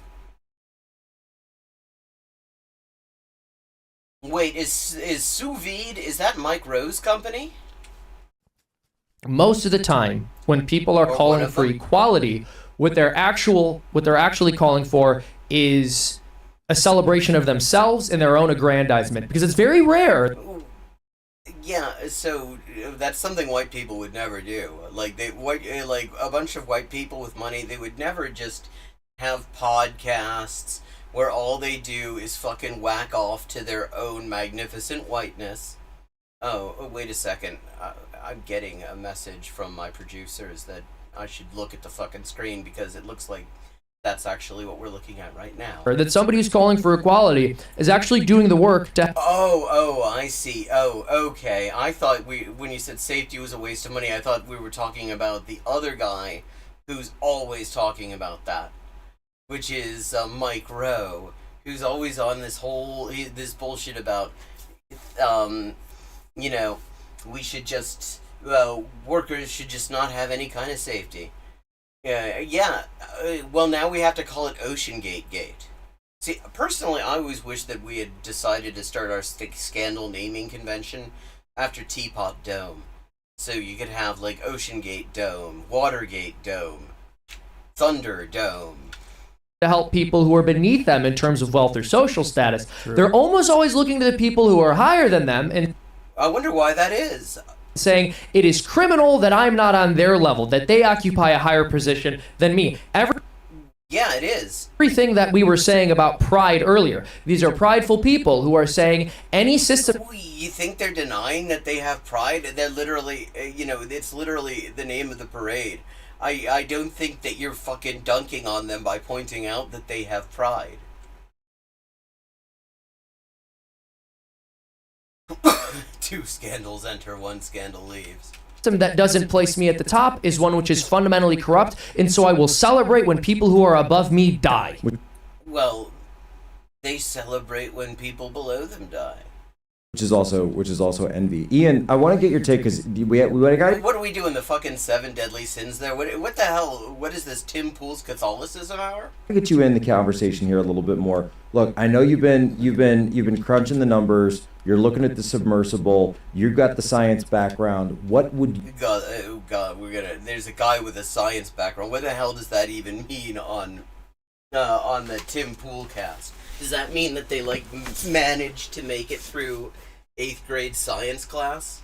Wait, is Sous Vide, is that Mike Rowe's company? Most of the time, when people are calling for equality, what they're actually calling for is a celebration of themselves and their own aggrandizement, because it's very rare. Yeah, so that's something white people would never do. Like like a bunch of white people with money, they would never just have podcasts where all they do is fucking whack off to their own magnificent whiteness. Oh, wait a second. I'm getting a message from my producers that I should look at the fucking screen because it looks like that's actually what we're looking at right now. Or that somebody who's calling for equality is actually doing the work to... Oh, I see. Oh, okay. I thought when you said safety was a waste of money, I thought we were talking about the other guy who's always talking about that, which is Mike Rowe, who's always on this bullshit about, we should just, workers should just not have any kind of safety. Well, now we have to call it OceanGate Gate. See, personally, I always wish that we had decided to start our scandal naming convention after Teapot Dome. So you could have, like, OceanGate Dome, Watergate Dome, Thunder Dome. To help people who are beneath them in terms of wealth or social status. True. They're almost always looking to the people who are higher than them and... I wonder why that is. Saying it is criminal that I'm not on their level, that they occupy a higher position than me. Yeah, it is. Everything that we were saying about pride earlier. These are prideful people who are saying any system... You think they're denying that they have pride? They're literally, it's literally the name of the parade. I don't think that you're fucking dunking on them by pointing out that they have pride. Two scandals enter, one scandal leaves. That doesn't place me at the top is one which is fundamentally corrupt, and so I will celebrate when people who are above me die. Well, they celebrate when people below them die. Which is also envy. Ian, I want to get your take because we got. What are we doing? The fucking 7 deadly sins there? What the hell? What is this Tim Pool's Catholicism hour? I'll get you in the conversation here a little bit more. Look, I know you've been crunching the numbers. You're looking at the submersible. You've got the science background. What would you... God, there's a guy with a science background. What the hell does that even mean on the Tim Pool cast? Does that mean that they managed to make it through 8th grade science class?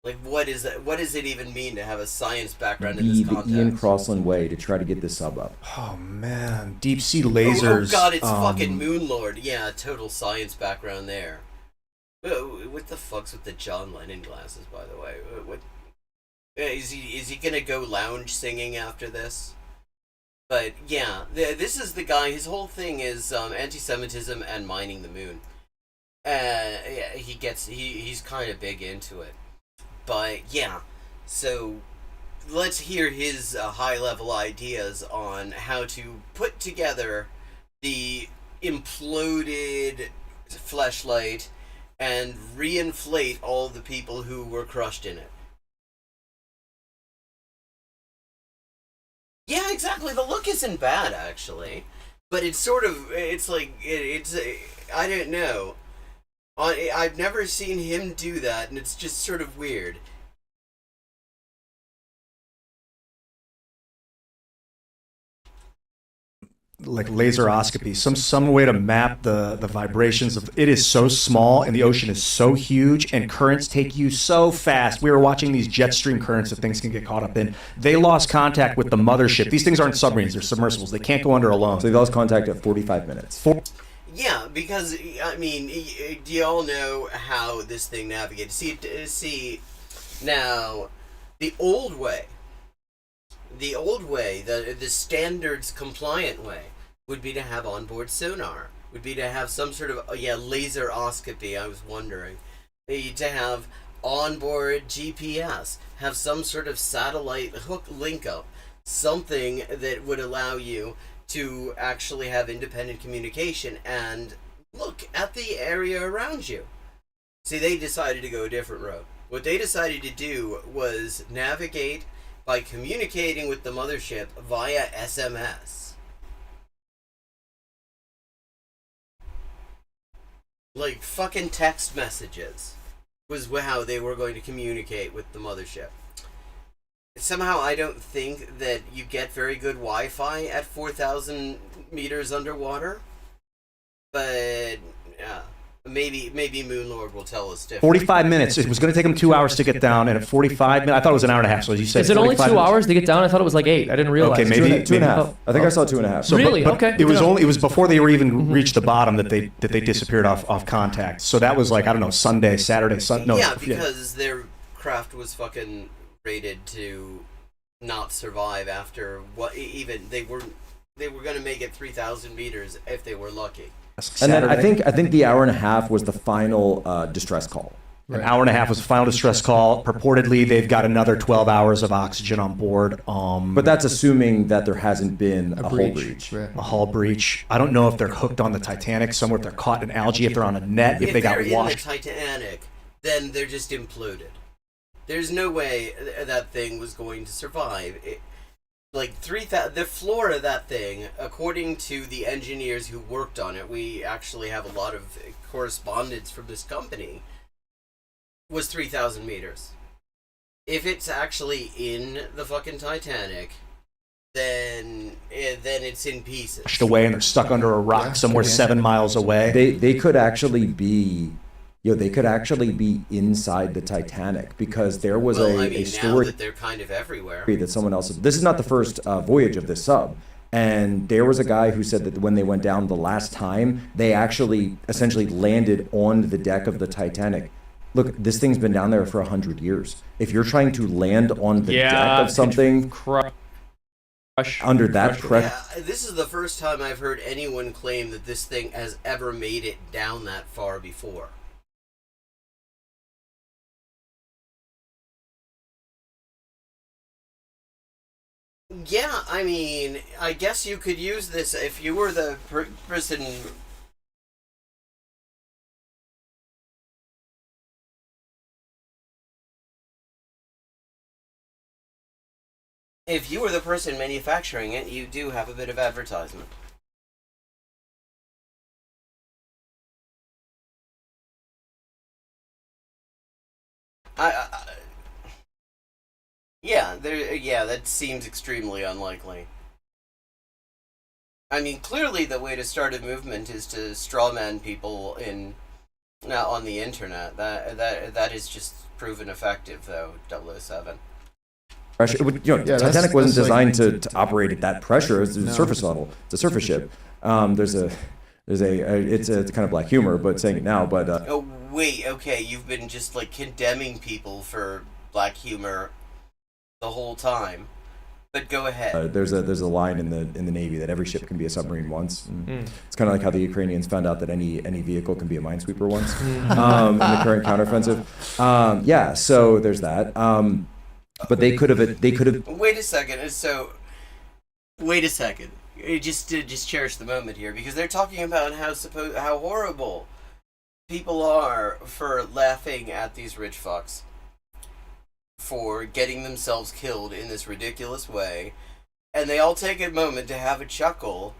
Like, what is that? What does it even mean to have a science background in this context? The Ian Crossland way to try to get this sub up. Oh man, deep sea lasers. Oh God, it's fucking Moonlord. Yeah, total science background there. What the fuck's with the John Lennon glasses, by the way? What is he gonna go lounge singing after this? But yeah, this is the guy. His whole thing is anti-Semitism and mining the moon. Yeah, he's kind of big into it. But yeah, so let's hear his high level ideas on how to put together the imploded fleshlight and reinflate all the people who were crushed in it. Yeah, exactly. The look isn't bad, actually, but it's sort of I don't know. I've never seen him do that, and it's just sort of weird. Like laseroscopy, some way to map the vibrations of it is so small and the ocean is so huge and currents take you so fast. We were watching these jet stream currents that things can get caught up in. They lost contact with the mothership. These things aren't submarines, they're submersibles. They can't go under alone. So they lost contact at 45 minutes. Yeah, because I mean, do you all know how this thing navigates? See, now the old way, the standards compliant way would be to have onboard sonar, would be to have some sort of laseroscopy. I was wondering, to have onboard GPS, have some sort of satellite hook link up, something that would allow you to actually have independent communication and look at the area around you. See, they decided to go a different road. What they decided to do was navigate by communicating with the mothership via SMS. Like fucking text messages was how they were going to communicate with the mothership. Somehow I don't think that you get very good Wi-Fi at 4,000 meters underwater. But yeah, maybe Moonlord will tell us different. 45 minutes. It was going to take them 2 hours to get down, and at 45 minutes, I thought it was an hour and a half. So as you said, Is it only 2 minutes. hours to get down? I thought it was like 8. I didn't realize. Okay, maybe Two and a half. I think I saw 2.5. So, Really? but Okay. It was before they were even reached the bottom that they disappeared off contact. So that was like, I don't know, Sunday, Saturday, Sunday. No, yeah, because their craft was fucking rated to not survive after what even they were going to make it 3,000 meters if they were lucky. And then I think the hour and a half was the final distress call. An hour and a half was the final distress call. Purportedly, they've got another 12 hours of oxygen on board. But that's assuming that there hasn't been a hull breach. A hull breach. I don't know if they're hooked on the Titanic somewhere, if they're caught in algae, if they're on a net, if they got washed. If they're in the Titanic, then they're just imploded. There's no way that thing was going to survive. The floor of that thing, according to the engineers who worked on it, we actually have a lot of correspondence from this company, was 3,000 meters. If it's actually in the fucking Titanic, then it's in pieces. Pushed away and they're stuck under a rock somewhere 7 miles away. They could actually be. They could actually be inside the Titanic because there was a story now that they're kind of everywhere. That someone else. This is not the first voyage of this sub, and there was a guy who said that when they went down the last time, they actually essentially landed on the deck of the Titanic. Look, this thing's been down there for 100 years. If you're trying to land on the deck of something under that pressure, this is the first time I've heard anyone claim that this thing has ever made it down that far before. Yeah, I mean, I guess you could use this if you were the person. If you were the person manufacturing it, you do have a bit of advertisement. Yeah, that seems extremely unlikely. I mean, clearly the way to start a movement is to strawman people on the internet. That is just proven effective, though. 007. pressure. Titanic wasn't designed to operate at that pressure. It's a surface level. It's a surface ship. It's kind of black humor, but saying it now. But oh wait, okay, you've been just like condemning people for black humor the whole time. But go ahead. There's a line in the Navy that every ship can be a submarine once. It's kind of like how the Ukrainians found out that any vehicle can be a minesweeper once in the current counteroffensive. Yeah, so there's that. But they could have. Wait a second. Wait a second. Just cherish the moment here, because they're talking about how horrible people are for laughing at these rich fucks for getting themselves killed in this ridiculous way, and they all take a moment to have a chuckle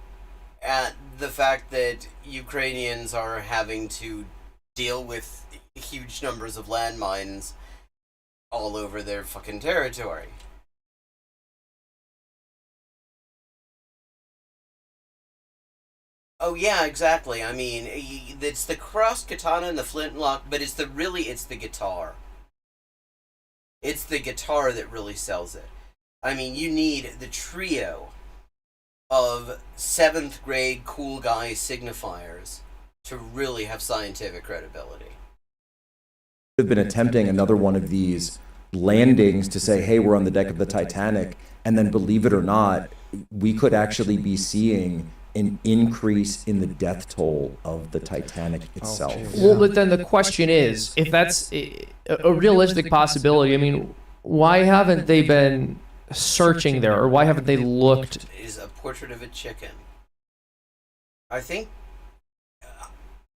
at the fact that Ukrainians are having to deal with huge numbers of landmines all over their fucking territory. Oh yeah, exactly. I mean, it's the crossed katana and the flintlock, but it's the guitar. It's the guitar that really sells it. I mean, you need the trio of 7th grade cool guy signifiers to really have scientific credibility. Have been attempting another one of these landings to say, hey, we're on the deck of the Titanic, and then believe it or not, we could actually be seeing an increase in the death toll of the Titanic itself. Well, but then the question is, if that's a realistic possibility, I mean, why haven't they been searching there, or why haven't they looked? Is a portrait of a chicken. I think,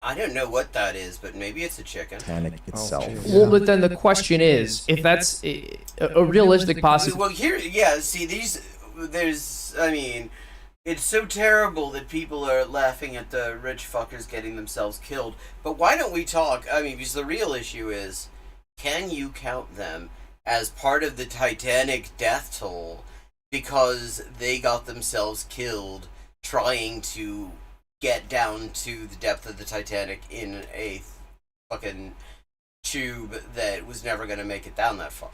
I don't know what that is, but maybe it's a chicken. Titanic itself. Well, but then the question is, if that's a realistic possibility. Well, here, yeah, see, I mean, it's so terrible that people are laughing at the rich fuckers getting themselves killed. But why don't we talk? I mean, because the real issue is, can you count them as part of the Titanic death toll because they got themselves killed trying to get down to the depth of the Titanic in a fucking tube that was never going to make it down that far?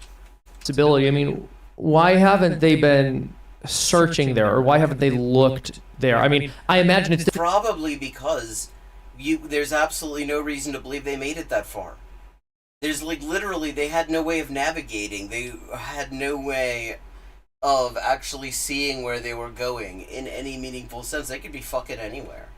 Possibility. I mean, why haven't they been searching there, or why haven't they looked there? I mean, I imagine it's probably because there's absolutely no reason to believe they made it that far. There's literally they had no way of navigating. They had no way of actually seeing where they were going in any meaningful sense. They could be fucking anywhere.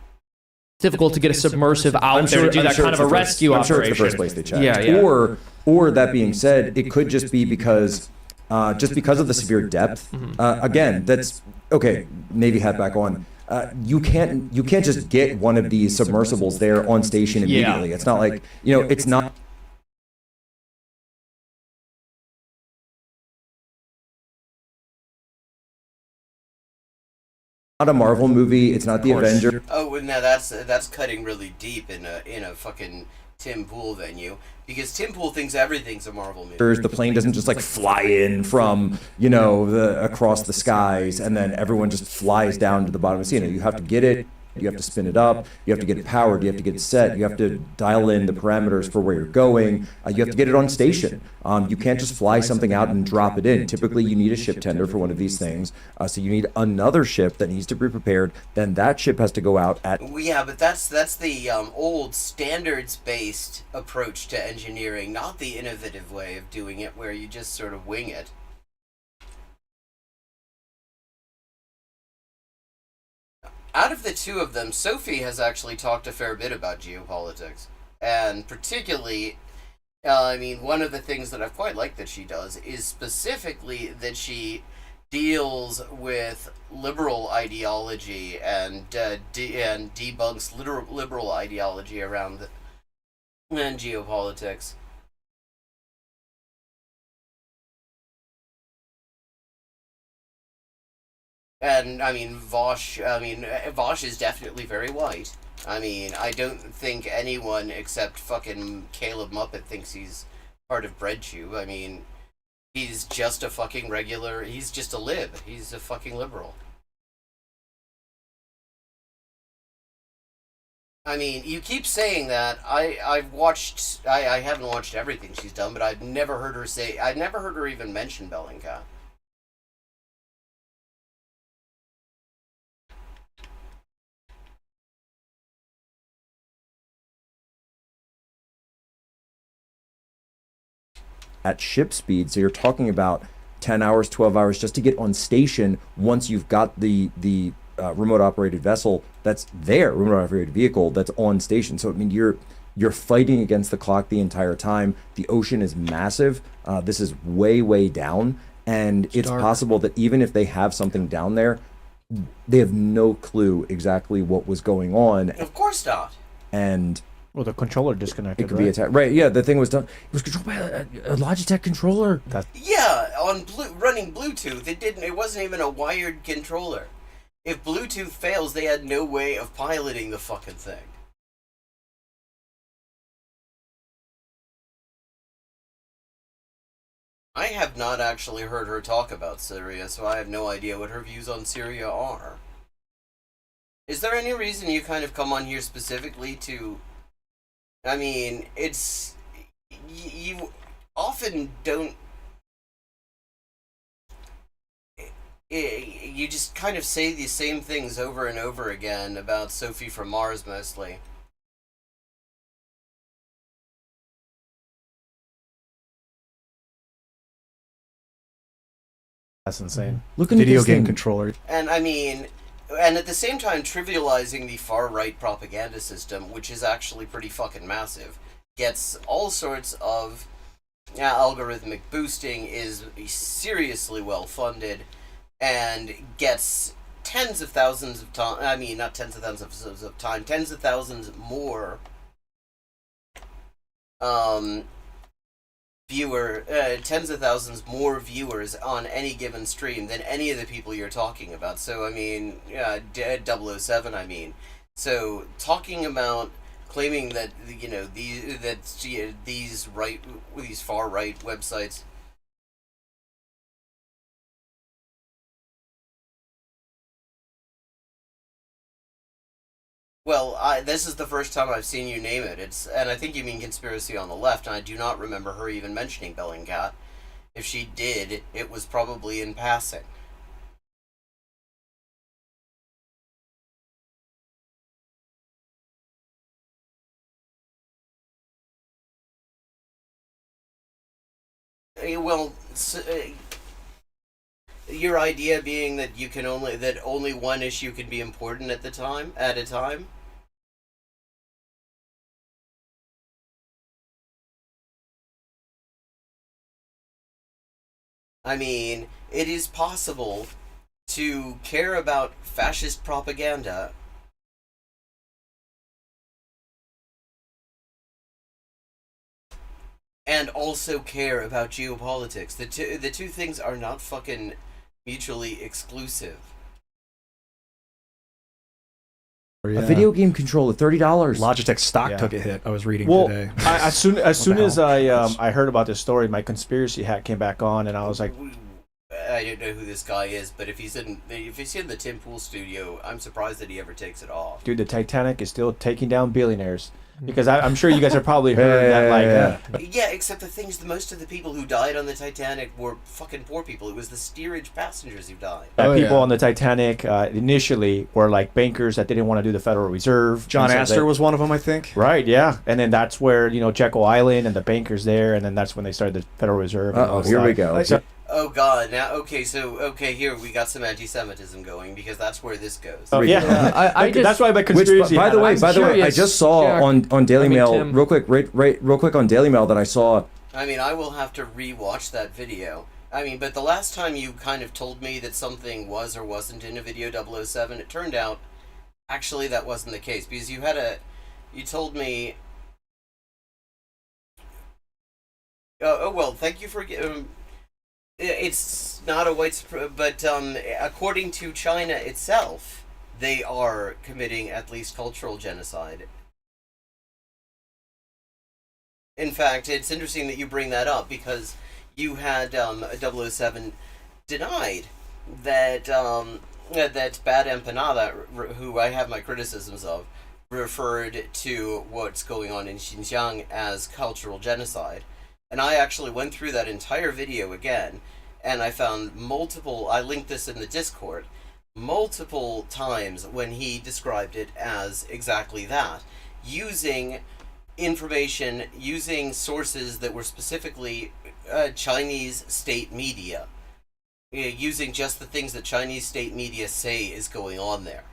difficult to get a submersive out there to do that kind of a rescue operation. I'm sure it's the first place they checked. Yeah. Or that being said, it could just be because of the severe depth. Again, that's okay. Navy hat back on. You can't just get one of these submersibles there on station immediately. It's not like, it's not. Not a Marvel movie. It's not the Avengers. Oh, well, now that's cutting really deep in a fucking Tim Pool venue, because Tim Pool thinks everything's a Marvel movie. The plane doesn't just like fly in from across the skies and then everyone just flies down to the bottom of the sea. You have to get it. You have to spin it up. You have to get it powered. You have to get it set. You have to dial in the parameters for where you're going. You have to get it on station. You can't just fly something out and drop it in. Typically, you need a ship tender for one of these things. So you need another ship that needs to be prepared. Then that ship has to go out at. Yeah, but that's the old standards-based approach to engineering, not the innovative way of doing it, where you just sort of wing it. Out of the two of them, Sophie has actually talked a fair bit about geopolitics. And particularly, one of the things that I've quite liked that she does is specifically that she deals with liberal ideology and debunks liberal ideology around and geopolitics. And, Voosh is definitely very white. I don't think anyone except fucking Caleb Muppet thinks he's part of BreadTube. He's just a fucking he's just a lib. He's a fucking liberal. You keep saying that. I haven't watched everything she's done, but I've never heard her even mention Bellingcat. At ship speed, so you're talking about 10 hours, 12 hours just to get on station once you've got the remote operated vessel that's there, remote operated vehicle that's on station. So I mean, you're fighting against the clock the entire time. The ocean is massive. This is way down, and it's dark. possible that even if they have something down there, they have no clue exactly what was going on, Of course not. and Well, the controller disconnected. it could be attacked. Right? Yeah, the thing was done. It was controlled by a Logitech controller. Yeah, on running Bluetooth, it wasn't even a wired controller. If Bluetooth fails, they had no way of piloting the fucking thing. I have not actually heard her talk about Syria, so I have no idea what her views on Syria are. Is there any reason you kind of come on here specifically to... I mean, it's... You often don't... You just kind of say the same things over and over again about Sophie from Mars, mostly. That's insane. Look at Video this game thing. controller. And I mean, and at the same time trivializing the far-right propaganda system, which is actually pretty fucking massive, gets all sorts of algorithmic boosting, is seriously well-funded, and gets tens of thousands of times, I mean, not tens of thousands of times, tens of thousands more tens of thousands more viewers on any given stream than any of the people you're talking about. So, I mean, 007, I mean. So, talking about claiming that, you know, these far-right websites... Well, this is the first time I've seen you name it. And I think you mean Conspiracy on the Left, and I do not remember her even mentioning Bellingcat. If she did, it was probably in passing. Well, your idea being that only one issue can be important at a time. I mean, it is possible to care about fascist propaganda and also care about geopolitics. The two things are not fucking mutually exclusive. A video game controller, $30. Logitech stock Yeah. took a hit. I was reading Well, today. as soon as hell? I heard about this story, my conspiracy hat came back on, and I was like, I don't know who this guy is, but if he's in the Tim Pool studio, I'm surprised that he ever takes it off. dude, the Titanic is still taking down billionaires. Because I'm sure you guys have probably heard that, like, Yeah, except the thing is, most of the people who died on the Titanic were fucking poor people. It was the steerage passengers who died. people on the Titanic initially were like bankers that didn't want to do the Federal Reserve. John And so Astor was one of them, I think. Right, yeah. And then that's where, Jekyll Island and the bankers there, and then that's when they started the Federal Reserve. and all Uh-oh, that here we stuff. go. So- Oh god, now, here we got some anti-Semitism going, because that's where this goes. Oh, yeah. That's why my Which, conspiracy by the hat- way, I just saw Jack, on Daily Mail, Tim. real quick on Daily Mail that I saw. I mean, I will have to re-watch that video. I mean, but the last time you kind of told me that something was or wasn't in a video 007, it turned out, actually, that wasn't the case. Because you told me... Oh, well, thank you for... it's not a but according to China itself, they are committing at least cultural genocide. In fact, it's interesting that you bring that up, because you had 007 denied that that Bad Empanada, who I have my criticisms of, referred to what's going on in Xinjiang as cultural genocide. And I actually went through that entire video again, and I found I linked this in the Discord, multiple times when he described it as exactly that, using information, using sources that were specifically Chinese state media, using just the things that Chinese state media say is going on there.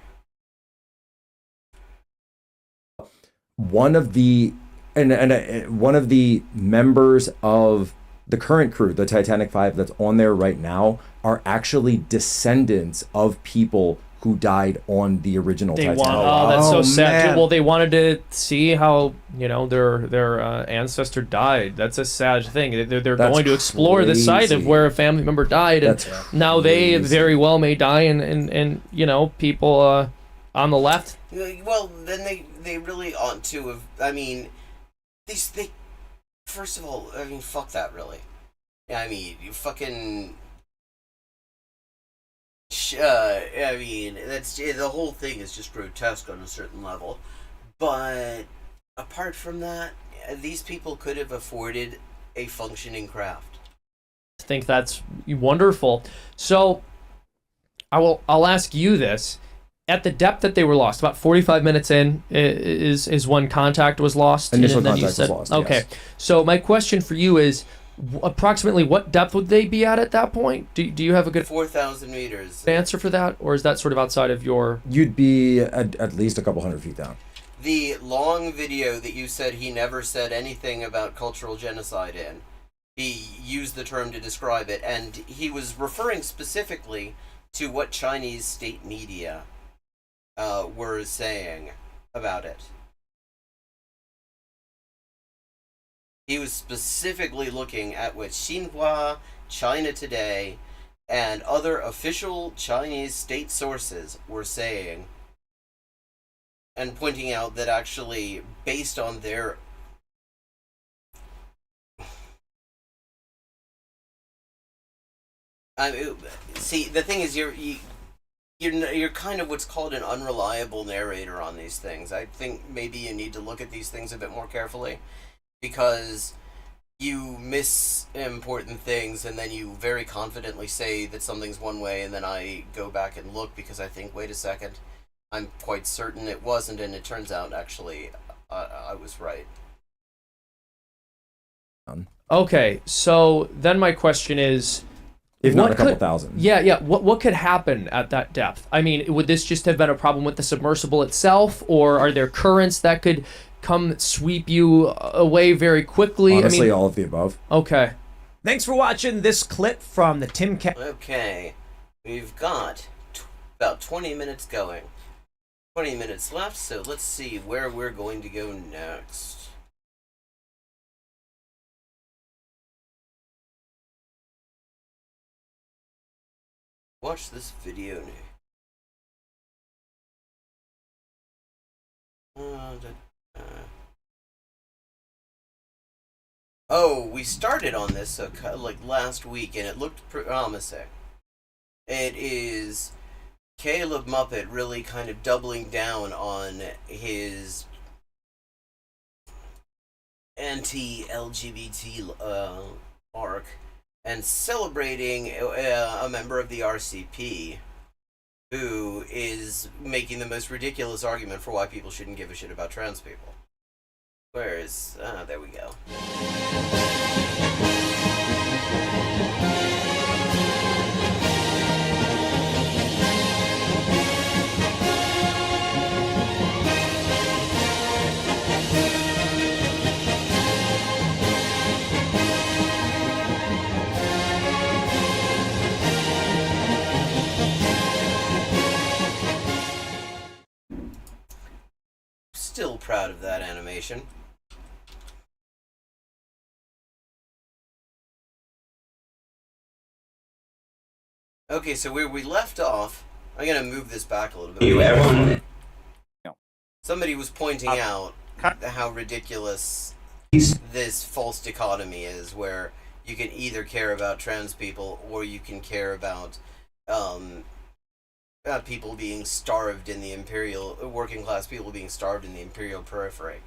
One of the one of the members of the current crew, the Titanic 5 that's on there right now, are actually descendants of people who died on the original Titanic. That's so sad. man. Well, they wanted to see how their ancestor died. That's a sad thing. They're That's going to explore the site of crazy. where a family member died, and That's now they crazy. very well may die, and people on the left. Well, then they really ought to have. I mean, they first of all, I mean, fuck that, really. I mean, you fucking. I mean, that's the whole thing is just grotesque on a certain level. But apart from that, these people could have afforded a functioning craft. I think that's wonderful. So, I'll ask you this: at the depth that they were lost, about 45 minutes in, is when contact was lost. Initial and then you contact was lost, Okay, yes. so my question for you is, approximately what depth would they be at that point? Do you have a good 4,000 meters. answer for that, or is that sort of outside of your? You'd be at least a couple hundred feet down. The long video that you said he never said anything about cultural genocide in, he used the term to describe it, and he was referring specifically to what Chinese state media were saying about it. He was specifically looking at what Xinhua, China Today, and other official Chinese state sources were saying, and pointing out that actually, based on their see, the thing is, you're kind of what's called an unreliable narrator on these things. I think maybe you need to look at these things a bit more carefully, because you miss important things and then you very confidently say that something's one way, and then I go back and look because I think, wait a second, I'm quite certain it wasn't, and it turns out actually I was right. Okay, so then my question is, If not what a couple could- thousand. Yeah. What could happen at that depth? I mean, would this just have been a problem with the submersible itself, or are there currents that could come sweep you away very quickly? Honestly, I mean, all of the above. okay. Thanks for watching this clip from the Tim Cat. Okay, we've got about 20 minutes going. 20 minutes left, so let's see where we're going to go next. Watch this video now. Oh, we started on this like last week, and it looked promising. It is Caleb Muppet really kind of doubling down on his anti-LGBT arc and celebrating a member of the RCP who is making the most ridiculous argument for why people shouldn't give a shit about trans people. Where is... there we go. Still proud of that animation. Okay, so where we left off, I'm gonna move this back a little bit. Somebody was pointing out how ridiculous this false dichotomy is, where you can either care about trans people or you can care about people being starved in the imperial, working class people being starved in the imperial periphery.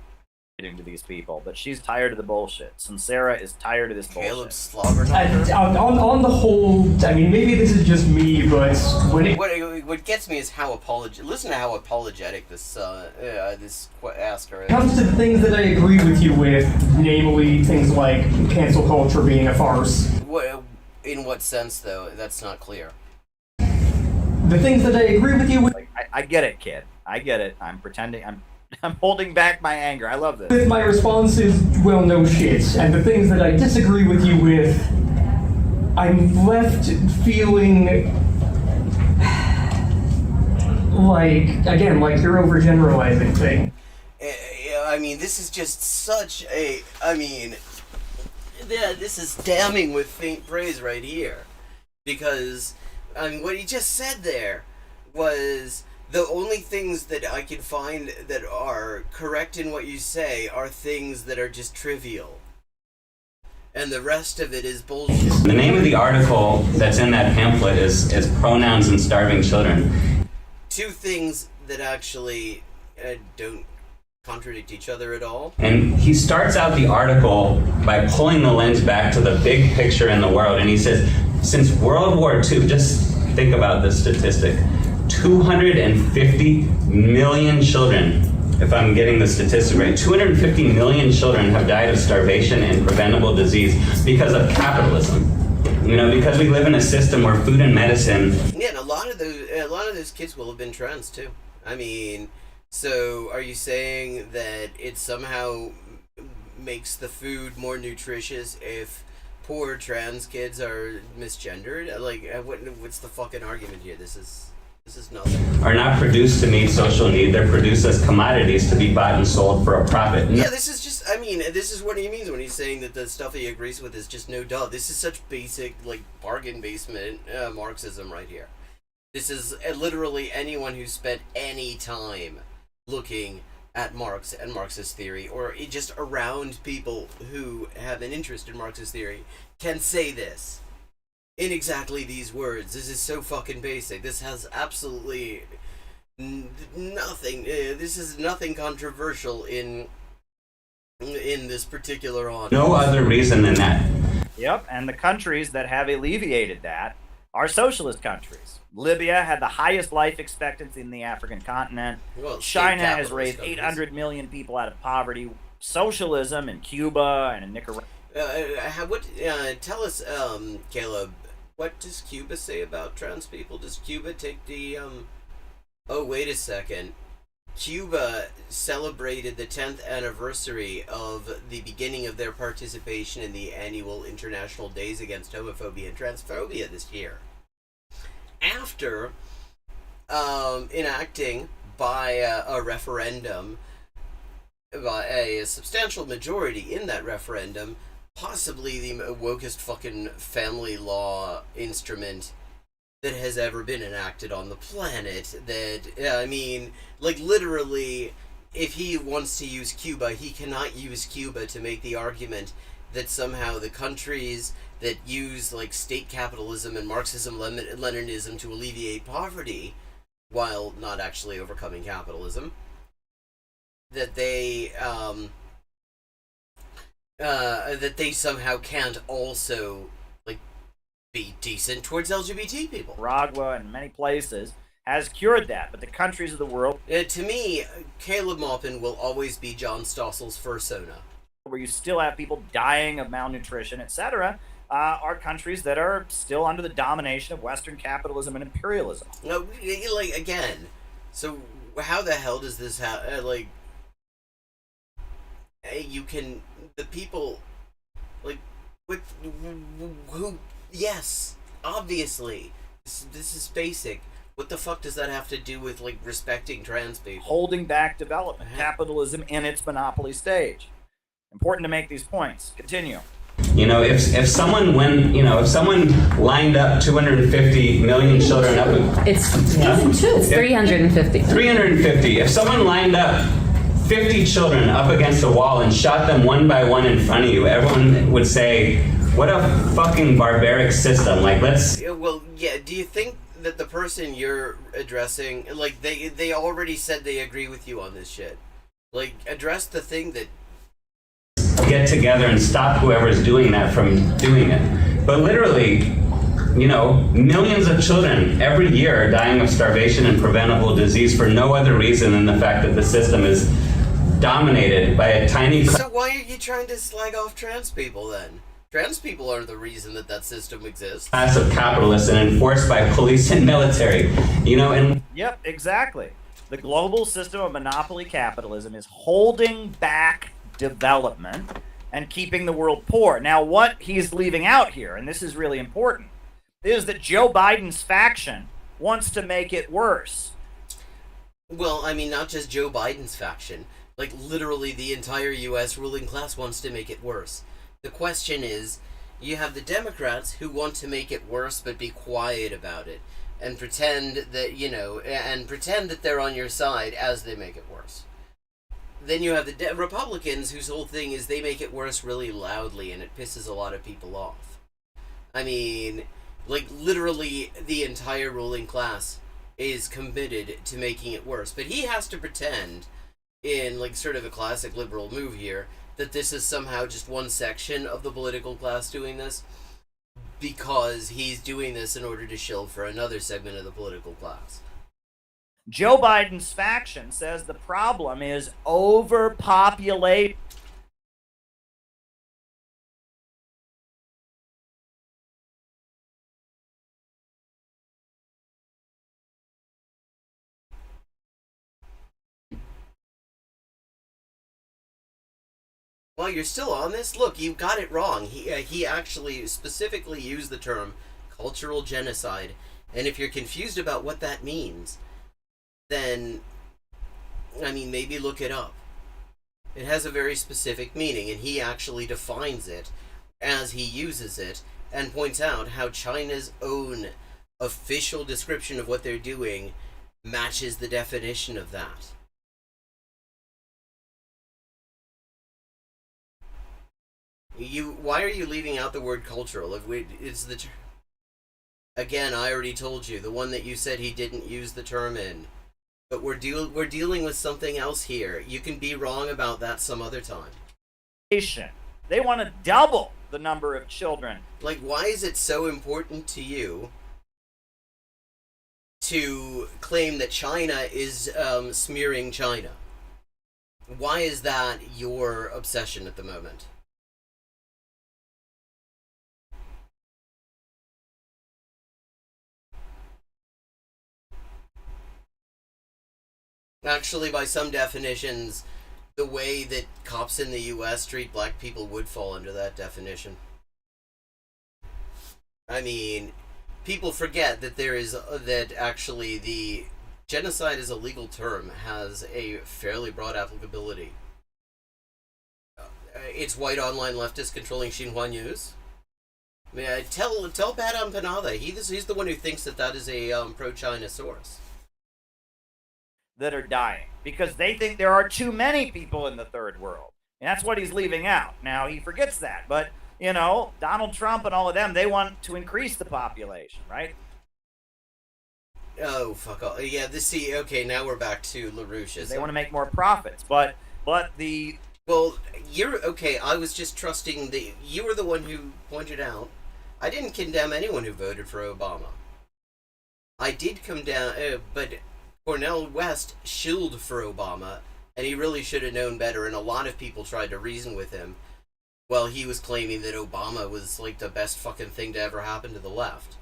To these people, but she's tired of the bullshit. Sincera is tired of this Caleb bullshit. On the whole, I mean, maybe this is just me, but when it What gets me is how listen to how apologetic this this asker is. comes to things that I agree with you with, namely things like cancel culture being a farce. In what sense, though? That's not clear. The things that I agree with you with, Like, I get it, kid. I get it. I'm pretending. I'm holding back my anger. I love this. with my response is, well, no shit. And the things that I disagree with you with, I'm left feeling like, again, like you're overgeneralizing things. I mean, this is just such a. I mean, yeah, this is damning with faint praise right here. Because, I mean, what he just said there was the only things that I can find that are correct in what you say are things that are just trivial. And the rest of it is bullshit. The name of the article that's in that pamphlet is Pronouns and Starving Children. Two things that actually don't contradict each other at all. And he starts out the article by pulling the lens back to the big picture in the world. And he says, since World War II, just think about this statistic, 250 million children, if I'm getting the statistic right, 250 million children have died of starvation and preventable disease because of capitalism. You know, because we live in a system where food and medicine. Yeah, and a lot of those kids will have been trans too. I mean, so are you saying that it somehow makes the food more nutritious if poor trans kids are misgendered? Like, what's the fucking argument here? This is nothing. Are not produced to meet social need. They're produced as commodities to be bought and sold for a profit. Yeah, this is just, I mean, this is what he means when he's saying that the stuff he agrees with is just no duh. This is such basic, like, bargain basement Marxism right here. This is literally anyone who spent any time looking at Marx and Marxist theory, or just around people who have an interest in Marxist theory, can say this in exactly these words. This is so fucking basic. This has absolutely nothing. This is nothing controversial in this particular on. No other reason than that. Yep, and the countries that have alleviated that are socialist countries. Libya had the highest life expectancy in the African continent. Well, China has raised countries. 800 million people out of poverty. Socialism in Cuba and in Nicaragua. Tell us, Caleb, what does Cuba say about trans people? Does Cuba take the, oh, wait a second. Cuba celebrated the 10th anniversary of the beginning of their participation in the annual International Days Against Homophobia and Transphobia this year. After enacting by a referendum, by a substantial majority in that referendum, possibly the wokest fucking family law instrument that has ever been enacted on the planet. That, I mean, like, literally, if he wants to use Cuba, he cannot use Cuba to make the argument that somehow the countries that use, like, state capitalism and Marxism-Leninism to alleviate poverty, while not actually overcoming capitalism, that they somehow can't also, like, be decent towards LGBT people. Nicaragua and many places has cured that, but the countries of the world... To me, Caleb Maupin will always be John Stossel's fursona. Where you still have people dying of malnutrition, etc., are countries that are still under the domination of Western capitalism and imperialism. No, like, again, so how the hell does this like, you can, the people, like, with, who, yes, obviously, this is basic. What the fuck does that have to do with, like, respecting trans people? Holding back development, capitalism in its monopoly stage. Important to make these points. Continue. You know, if someone lined up 250 million children up, it's 350. 350. If someone lined up 50 children up against a wall and shot them one by one in front of you, everyone would say, "What a fucking barbaric system!" Like, let's. Well, yeah. Do you think that the person you're addressing, like, they already said they agree with you on this shit? Like, address the thing that. Get together and stop whoever's doing that from doing it. But literally, you know, millions of children every year are dying of starvation and preventable disease for no other reason than the fact that the system is dominated by a tiny... So why are you trying to slag off trans people then? Trans people are the reason that that system exists. Class of capitalists and enforced by police and military. You know, and Yep, exactly. The global system of monopoly capitalism is holding back development and keeping the world poor. Now, what he's leaving out here, and this is really important, is that Joe Biden's faction wants to make it worse. Well, I mean, not just Joe Biden's faction. Like, literally the entire U.S. ruling class wants to make it worse. The question is, you have the Democrats who want to make it worse but be quiet about it and pretend that, you know, and pretend that they're on your side as they make it worse. Then you have the Republicans whose whole thing is they make it worse really loudly and it pisses a lot of people off. I mean, like, literally the entire ruling class is committed to making it worse. But he has to pretend, in, like, sort of a classic liberal move here, that this is somehow just one section of the political class doing this, because he's doing this in order to shill for another segment of the political class. Joe Biden's faction says the problem is overpopulation. Well, you're still on this? Look, you got it wrong. He actually specifically used the term cultural genocide. And if you're confused about what that means, then, I mean, maybe look it up. It has a very specific meaning, and he actually defines it as he uses it and points out how China's own official description of what they're doing matches the definition of that. Why are you leaving out the word cultural? Again, I already told you, the one that you said he didn't use the term in. But we're dealing with something else here. You can be wrong about that some other time. They want to double the number of children. Like, why is it so important to you to claim that China is smearing China? Why is that your obsession at the moment? Actually, by some definitions, the way that cops in the U.S. treat black people would fall under that definition. I mean, people forget that that actually the genocide as a legal term has a fairly broad applicability. It's white online leftists controlling Xinhua News. I mean, tell Badam Panada, he's the one who thinks that is a pro-China source. That are dying because they think there are too many people in the third world. And that's what he's leaving out. Now, he forgets that, but, you know, Donald Trump and all of them, they want to increase the population, right? Oh, fuck off. Yeah, okay, now we're back to LaRouche. They want to make more profits, but the... Well, okay, I was just trusting you were the one who pointed out, I didn't condemn anyone who voted for Obama. I did come down, but Cornel West shilled for Obama, and he really should have known better, and a lot of people tried to reason with him while he was claiming that Obama was, like, the best fucking thing to ever happen to the left.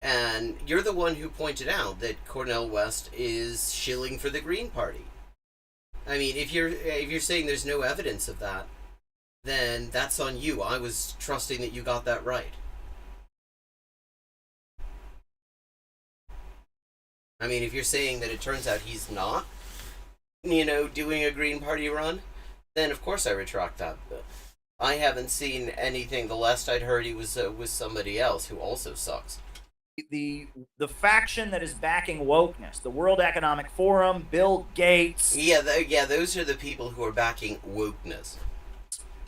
And you're the one who pointed out that Cornel West is shilling for the Green Party. I mean, if you're saying there's no evidence of that, then that's on you. I was trusting that you got that right. I mean, if you're saying that it turns out he's not, doing a Green Party run, then of course I retract that. But I haven't seen anything. The last I'd heard he was somebody else who also sucks. The faction that is backing wokeness, the World Economic Forum, Bill Gates. Yeah, those are the people who are backing wokeness.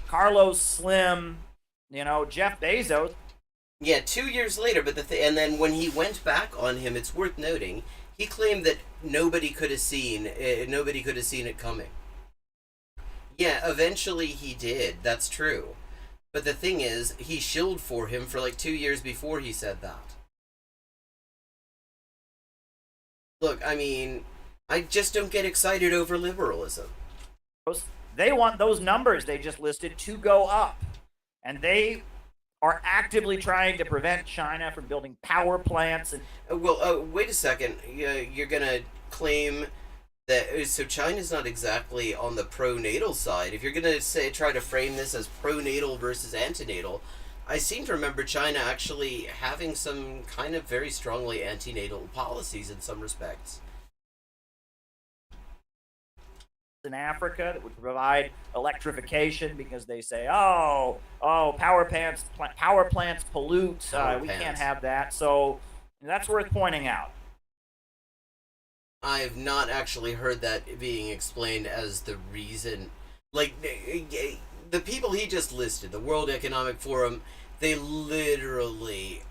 Carlos Slim, Jeff Bezos. Yeah, 2 years later, but and then when he went back on him, it's worth noting, he claimed that nobody could have seen it coming. Yeah, eventually he did. That's true. But the thing is, he shilled for him for like 2 years before he said that. Look, I mean, I just don't get excited over liberalism. They want those numbers they just listed to go up. And they are actively trying to prevent China from building power plants. And wait a second. You're gonna claim that so China's not exactly on the pro-natal side. If you're gonna try to frame this as pro-natal versus anti-natal, I seem to remember China actually having some kind of very strongly anti-natal policies in some respects. In Africa that would provide electrification because they say, oh, power plants pollute. We can't have that. So that's worth pointing out. I've not actually heard that being explained as the reason. Like, the people he just listed, the World Economic Forum, they literally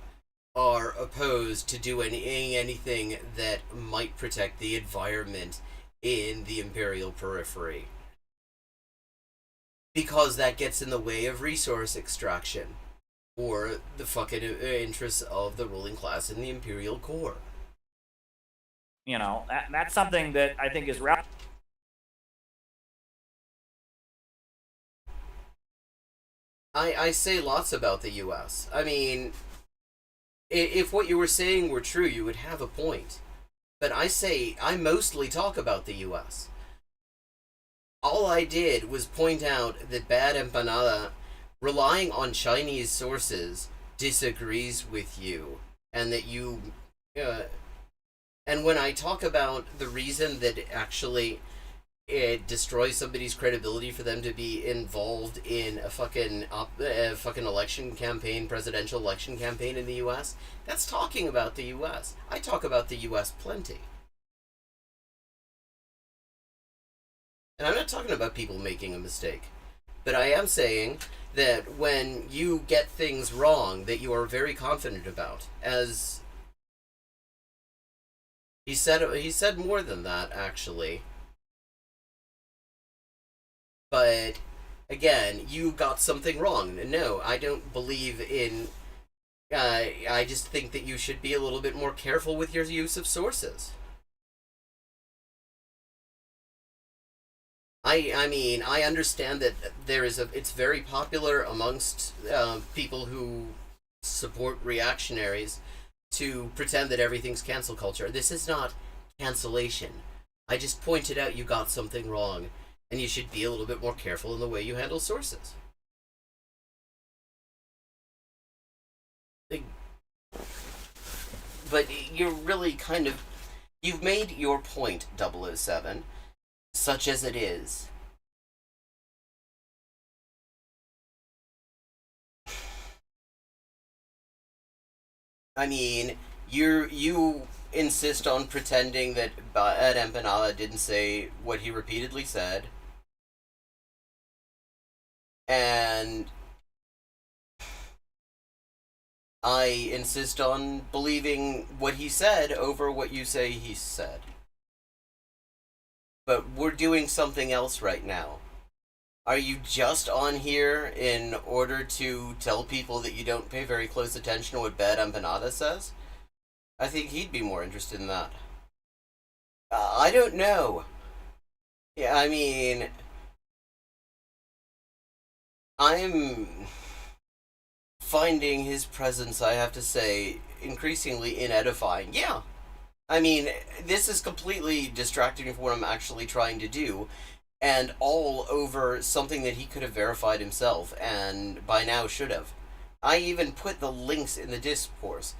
are opposed to doing anything that might protect the environment in the imperial periphery. Because that gets in the way of resource extraction or the fucking interests of the ruling class in the imperial core. You know, that's something that I think is I say lots about the U.S. I mean, if what you were saying were true, you would have a point. But I mostly talk about the U.S. All I did was point out that Bad Empanada, relying on Chinese sources, disagrees with you. And that you... and when I talk about the reason that it destroys somebody's credibility for them to be involved in a fucking election campaign, presidential election campaign in the U.S., that's talking about the U.S. I talk about the U.S. plenty. And I'm not talking about people making a mistake. But I am saying that when you get things wrong that you are very confident about, as he said more than that, actually. But, again, you got something wrong. No, I don't believe in... I just think that you should be a little bit more careful with your use of sources. I mean, I understand that it's very popular amongst people who support reactionaries to pretend that everything's cancel culture. This is not cancellation. I just pointed out you got something wrong. And you should be a little bit more careful in the way you handle sources. But you're really kind of... You've made your point, 007, such as it is. I mean, you insist on pretending that Bad Empanada didn't say what he repeatedly said. And I insist on believing what he said over what you say he said. But we're doing something else right now. Are you just on here in order to tell people that you don't pay very close attention to what Bad Empanada says? I think he'd be more interested in that. I don't know. Yeah, I mean... I'm finding his presence, I have to say, increasingly inedifying. Yeah. I mean, this is completely distracting me from what I'm actually trying to do, and all over something that he could have verified himself, and by now should have. I even put the links in the discourse.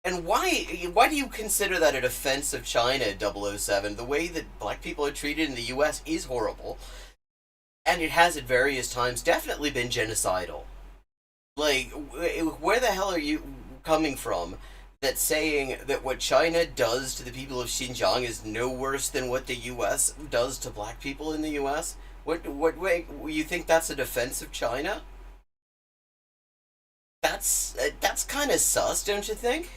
And why do you consider that a defense of China, 007? The way that black people are treated in the U.S. is horrible. And it has at various times definitely been genocidal. Like, where the hell are you coming from that saying that what China does to the people of Xinjiang is no worse than what the U.S. does to black people in the U.S.? What way, you think that's a defense of China? That's kind of sus, don't you think?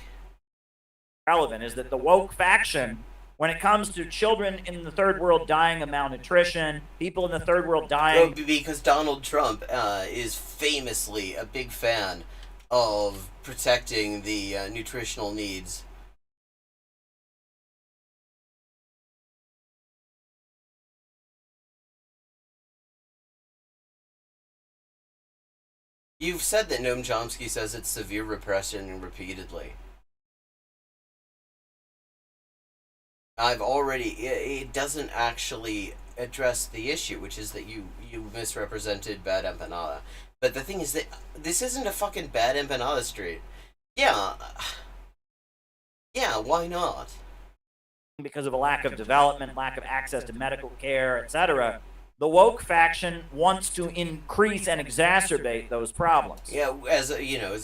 Relevant is that the woke faction, when it comes to children in the third world dying of malnutrition, people in the third world dying... Because Donald Trump is famously a big fan of protecting the nutritional needs You've said that Noam Chomsky says it's severe repression repeatedly. It doesn't actually address the issue, which is that you misrepresented Bad Empanada. But the thing is that this isn't a fucking Bad Empanada street. Yeah, why not? Because of a lack of development, lack of access to medical care, etc., the woke faction wants to increase and exacerbate those problems. Yeah, as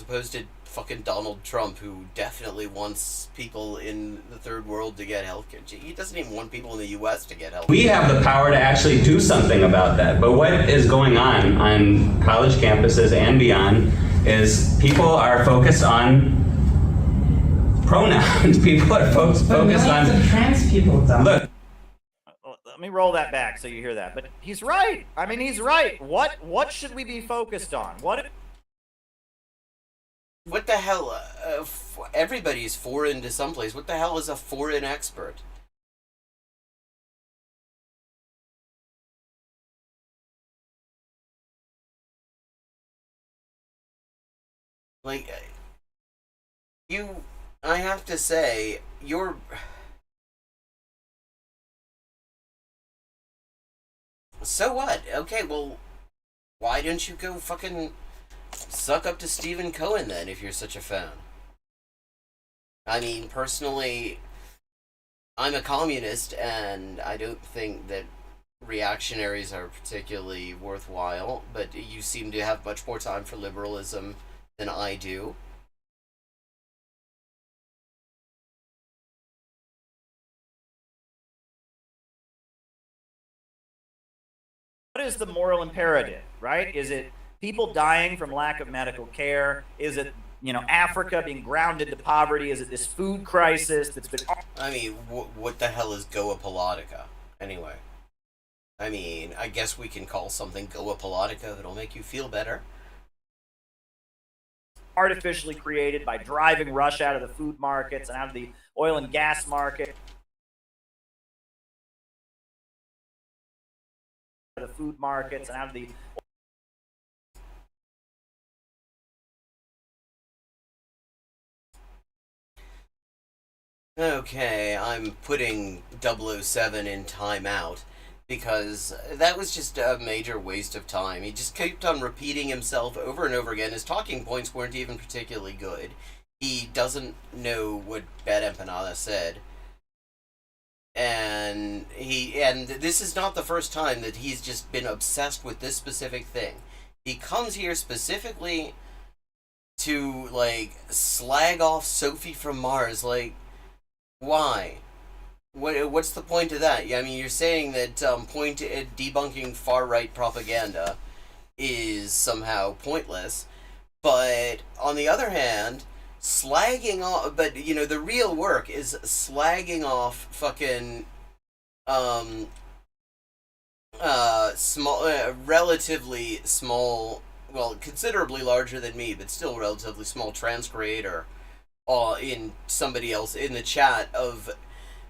opposed to fucking Donald Trump, who definitely wants people in the third world to get healthcare. He doesn't even want people in the U.S. to get healthcare. We have the power to actually do something about that. But what is going on college campuses and beyond is people are focused on pronouns. People are focused on trans people. Look. Let me roll that back so you hear that. But he's right. I mean, he's right. What should we be focused on? What the hell? Everybody's foreign to someplace. What the hell is a foreign expert? Like, I have to say, you're... So what? Okay, well, why don't you go fucking suck up to Stephen Cohen then, if you're such a fan? I mean, personally, I'm a communist, and I don't think that reactionaries are particularly worthwhile, but you seem to have much more time for liberalism than I do. What is the moral imperative, right? Is it people dying from lack of medical care? Is it, Africa being ground into poverty? Is it this food crisis that's been... I mean, what the hell is Goa Politica, anyway? I mean, I guess we can call something Goa Politica that'll make you feel better. Artificially created by driving Russia out of the food markets and out of the oil and gas market. The food markets and out of the... Okay, I'm putting 007 in timeout because that was just a major waste of time. He just kept on repeating himself over and over again. His talking points weren't even particularly good. He doesn't know what Bad Empanada said. And this is not the first time that he's just been obsessed with this specific thing. He comes here specifically to, like, slag off Sophie from Mars. Like, why? What's the point of that? I mean, you're saying that debunking far-right propaganda is somehow pointless, but on the other hand, slagging off, but the real work is slagging off fucking relatively small, well, considerably larger than me, but still relatively small trans creator in somebody else in the chat of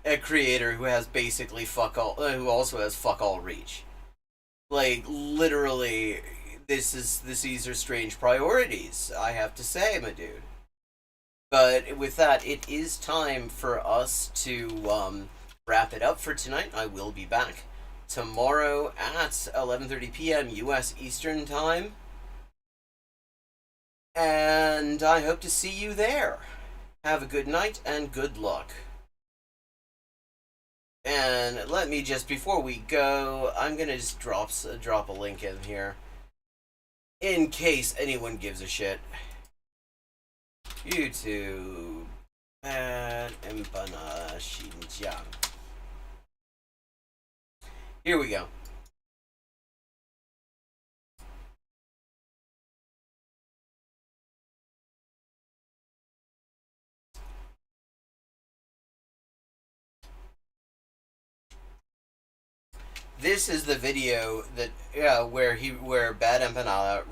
a creator who has basically who also has fuck all reach. Like, literally, these are strange priorities, I have to say, my dude. But with that, it is time for us to wrap it up for tonight. I will be back tomorrow at 11:30 p.m. U.S. Eastern Time. And I hope to see you there. Have a good night and good luck. And let me just, before we go, I'm going to just drop a link in here. In case anyone gives a shit. YouTube, Bad Empanada Xinjiang. Here we go. This is the video that where Bad Empanada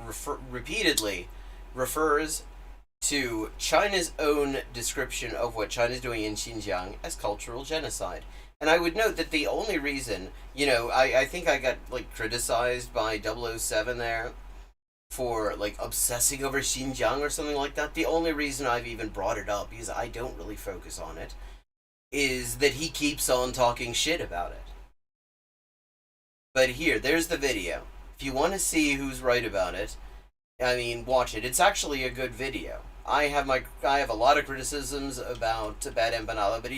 repeatedly refers to China's own description of what China's doing in Xinjiang as cultural genocide. And I would note that the only reason, I think I got, like, criticized by 007 there for like obsessing over Xinjiang or something like that. The only reason I've even brought it up, because I don't really focus on it, is that he keeps on talking shit about it. But here, there's the video. If you want to see who's right about it, I mean, watch it. It's actually a good video. I have a lot of criticisms about Bad Empanada, but he